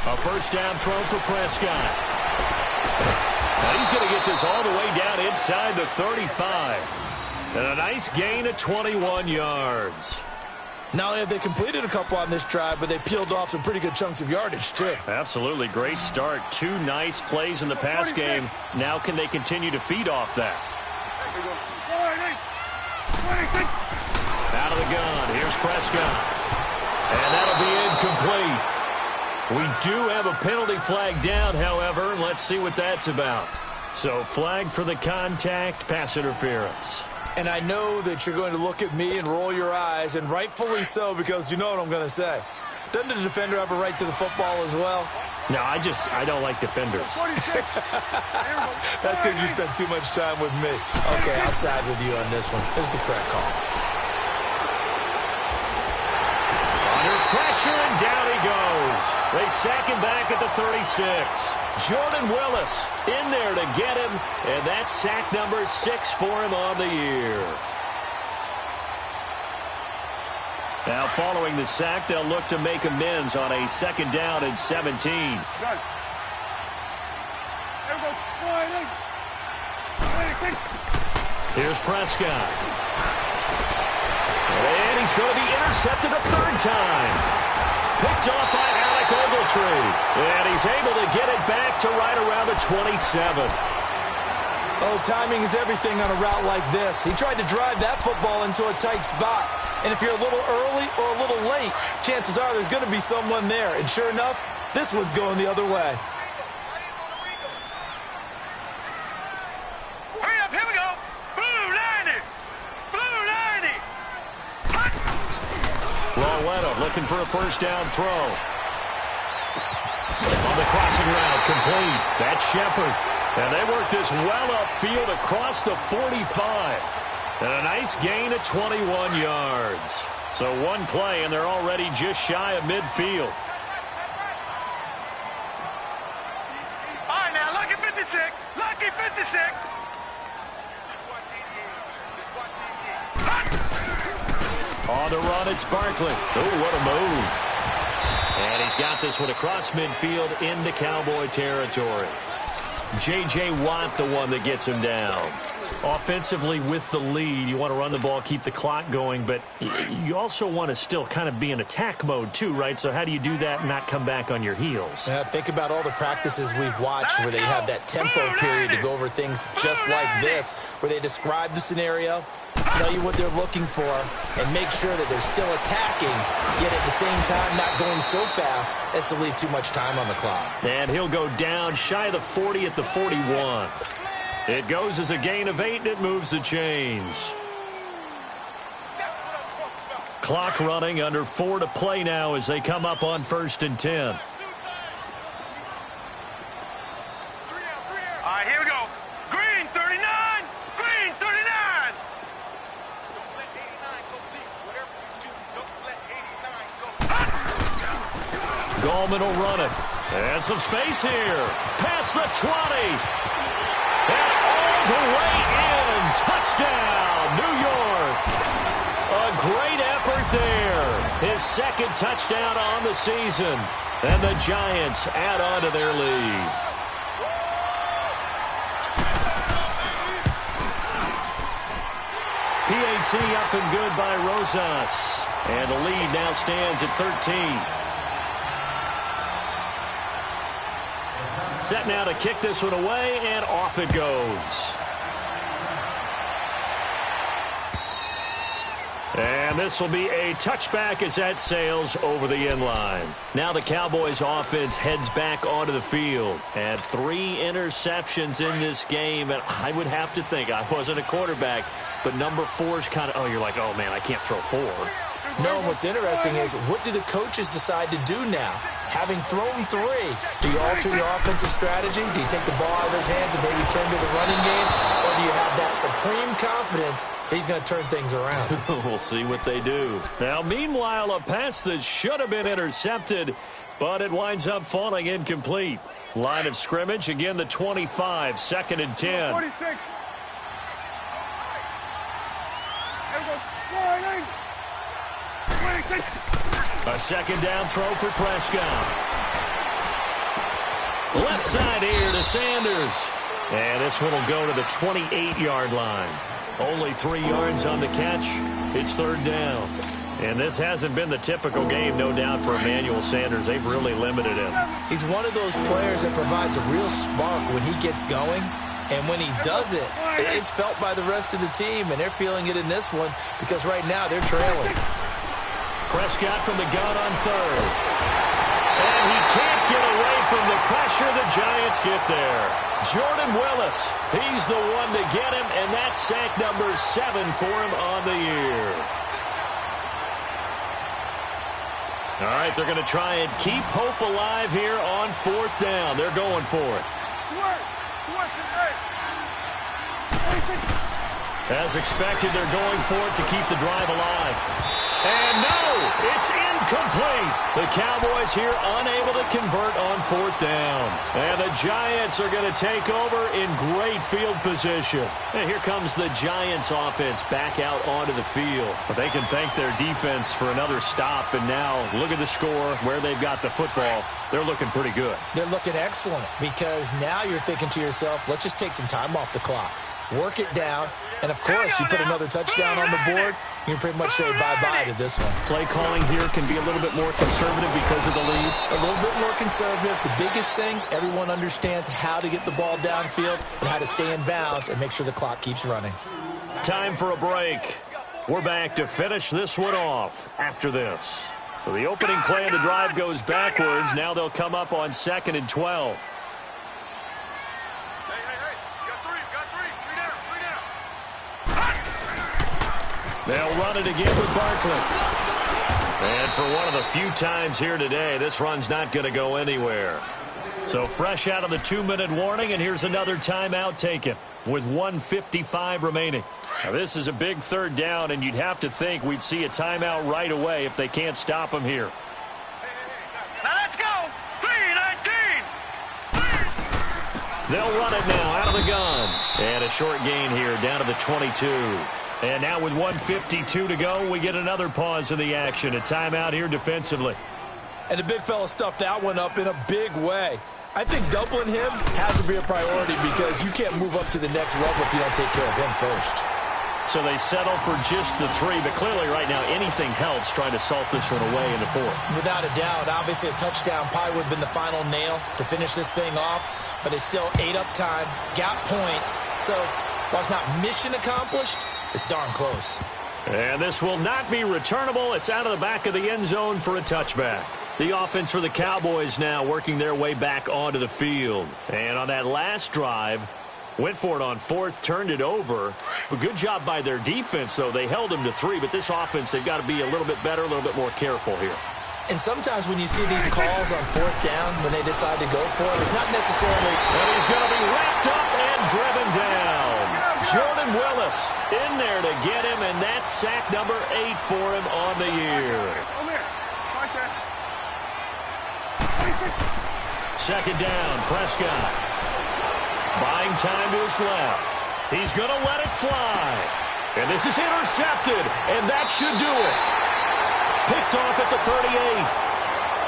A first down throw for Prescott. Now he's going to get this all the way down inside the 35. And a nice gain of 21 yards. Not only have they completed a couple on this drive, but they peeled off some pretty good chunks of yardage, too. Absolutely. Great start. 2 nice plays in the pass game. Now can they continue to feed off that? Out of the gun. Here's Prescott. And that'll be incomplete. We do have a penalty flag down, however. Let's see what that's about. So flag for the contact, pass interference. And I know that you're going to look at me and roll your eyes, and rightfully so, because you know what I'm going to say. Doesn't the defender have a right to the football as well? No, I don't like defenders. That's because you spent too much time with me. Okay, I'll side with you on this one. This is the correct call. Under pressure, and down he goes. They sack him back at the 36. Jordan Willis in there to get him, and that's sack number 6 for him on the year. Now following the sack, they'll look to make amends on a 2nd down and 17. Here's Prescott. And he's going to be intercepted a 3rd time. Picked off by Alec Ogletree. And he's able to get it back to right around the 27. Oh, timing is everything on a route like this. He tried to drive that football into a tight spot. And if you're a little early or a little late, chances are there's going to be someone there. And sure enough, this one's going the other way. Hurry up, here we go. Blue 90. Blue 90. Lawetta looking for a first down throw. On the crossing route, complete. That's Shepard. And they work this well upfield across the 45. And a nice gain of 21 yards. So one play, and they're already just shy of midfield. All right, now, lucky 56. Lucky 56. On the run, it's Barkley. Oh, what a move. And he's got this one across midfield into Cowboy territory. J.J. Watt, the one that gets him down. Offensively with the lead, you want to run the ball, keep the clock going, but you also want to still kind of be in attack mode too, right? So how do you do that and not come back on your heels? Think about all the practices we've watched where they have that tempo period to go over things just like this, where they describe the scenario, tell you what they're looking for, and make sure that they're still attacking, yet at the same time not going so fast as to leave too much time on the clock. And he'll go down shy of the 40 at the 41. It goes as a gain of 8, and it moves the chains. Clock running, under 4 to play now as they come up on 1st and 10. All right, here we go. Green 39. Green 39. Don't let 89 go deep. Whatever you do, don't let 89 go deep. Gallman will run it. And some space here. Past the 20. And all the way in. Touchdown, New York. A great effort there. His second touchdown on the season. And the Giants add on to their lead. PAT up and good by Rosas. And the lead now stands at 13. Set now to kick this one away, and off it goes. And this will be a touchback as that sails over the end line. Now the Cowboys offense heads back onto the field. And 3 interceptions in this game. And I would have to think, I wasn't a quarterback, but number 4 is kind of, you're like, oh, man, I can't throw 4. No, what's interesting is, what do the coaches decide to do now? Having thrown 3, do you alter your offensive strategy? Do you take the ball out of his hands and maybe turn to the running game? Or do you have that supreme confidence that he's going to turn things around? We'll see what they do. Now, meanwhile, a pass that should have been intercepted, but it winds up falling incomplete. Line of scrimmage, again, the 25, 2nd and 10. 46. A second down throw for Prescott. Left side here to Sanders. And this one will go to the 28-yard line. Only 3 yards on the catch. It's 3rd down. And this hasn't been the typical game, no doubt, for Emmanuel Sanders. They've really limited him. He's one of those players that provides a real spark when he gets going. And when he does it, it's felt by the rest of the team. And they're feeling it in this one because right now they're trailing. Prescott from the gun on 3rd. And he can't get away from the pressure. The Giants get there. Jordan Willis, he's the one to get him, and that's sack number 7 for him on the year. All right, they're going to try and keep hope alive here on 4th down. They're going for it. As expected, they're going for it to keep the drive alive. And no, it's incomplete. The Cowboys here unable to convert on 4th down. And the Giants are going to take over in great field position. And here comes the Giants offense back out onto the field. But they can thank their defense for another stop. And now look at the score, where they've got the football. They're looking pretty good. They're looking excellent because now you're thinking to yourself, let's just take some time off the clock. Work it down. And, of course, you put another touchdown on the board, you can pretty much say bye-bye to this one. Play calling here can be a little bit more conservative because of the lead. A little bit more conservative. The biggest thing, everyone understands how to get the ball downfield and how to stay in bounds and make sure the clock keeps running. Time for a break. We're back to finish this one off after this. So the opening play of the drive goes backwards. Now they'll come up on 2nd and 12. They'll run it again with Barkley. And for one of the few times here today, this run's not going to go anywhere. So fresh out of the 2-minute warning, and here's another timeout taken with 1:55 remaining. Now this is a big 3rd down, and you'd have to think we'd see a timeout right away if they can't stop him here. Now let's go. 3:19. They'll run it now out of the gun. And a short gain here down to the 22. And now with 1:52 to go, we get another pause in the action. A timeout here defensively. And the big fella stuffed that one up in a big way. I think doubling him has to be a priority because you can't move up to the next level if you don't take care of him first. So they settle for just the 3, but clearly right now anything helps trying to salt this one away in the 4th. Without a doubt, obviously a touchdown probably would have been the final nail to finish this thing off, but it's still ate up time, got points. So while it's not mission accomplished, it's darn close. And this will not be returnable. It's out of the back of the end zone for a touchback. The offense for the Cowboys now working their way back onto the field. And on that last drive, went for it on 4th, turned it over. But good job by their defense, though. They held them to 3, but this offense, they've got to be a little bit better, a little bit more careful here. And sometimes when you see these calls on 4th down, when they decide to go for it, it's not necessarily... And he's going to be wrapped up and driven down. Jordan Willis in there to get him, and that's sack number 8 for him on the year. Second down, Prescott. Buying time to his left. He's going to let it fly. And this is intercepted, and that should do it. Picked off at the 38.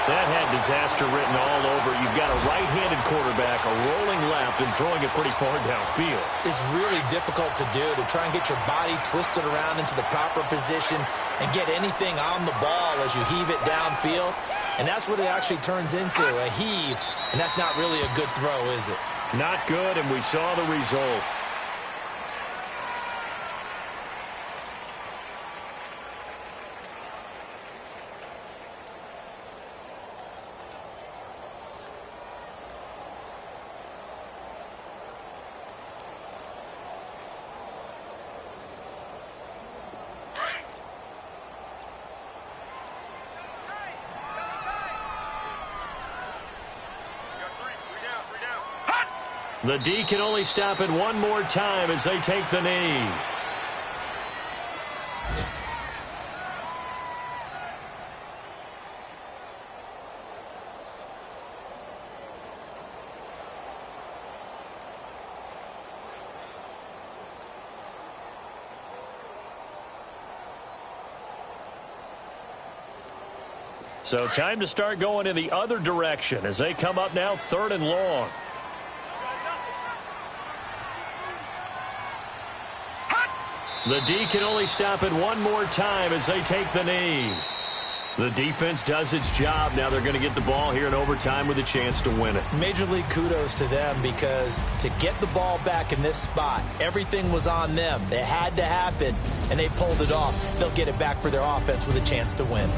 That had disaster written all over. You've got a right-handed quarterback, a rolling left, and throwing it pretty far downfield. It's really difficult to do, to try and get your body twisted around into the proper position and get anything on the ball as you heave it downfield. And that's what it actually turns into, a heave. And that's not really a good throw, is it? Not good, and we saw the result. The D can only stop it one more time as they take the knee. So time to start going in the other direction as they come up now 3rd and long. The D can only stop it one more time as they take the knee. The defense does its job. Now they're going to get the ball here in overtime with a chance to win it. Major league kudos to them, because to get the ball back in this spot, everything was on them. It had to happen, and they pulled it off. They'll get it back for their offense with a chance to win.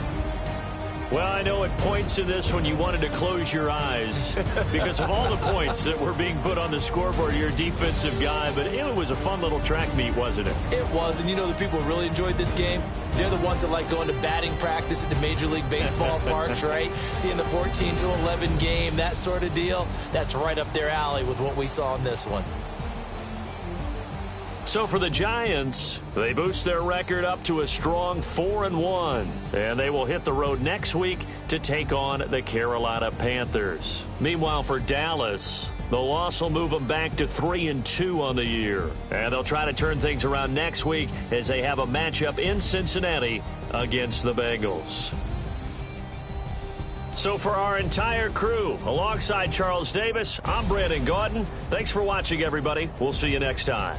Well, I know at points in this when you wanted to close your eyes because of all the points that were being put on the scoreboard. You're a defensive guy, but it was a fun little track meet, wasn't it? It was, and you know the people who really enjoyed this game? They're the ones that like going to batting practice at the Major League Baseball parks, right? Seeing the 14-11 game, that sort of deal. That's right up their alley with what we saw in this one. So for the Giants, they boost their record up to a strong 4-1. And they will hit the road next week to take on the Carolina Panthers. Meanwhile, for Dallas, the loss will move them back to 3-2 on the year. And they'll try to turn things around next week as they have a matchup in Cincinnati against the Bengals. So for our entire crew, alongside Charles Davis, I'm Brandon Gaudin. Thanks for watching, everybody. We'll see you next time.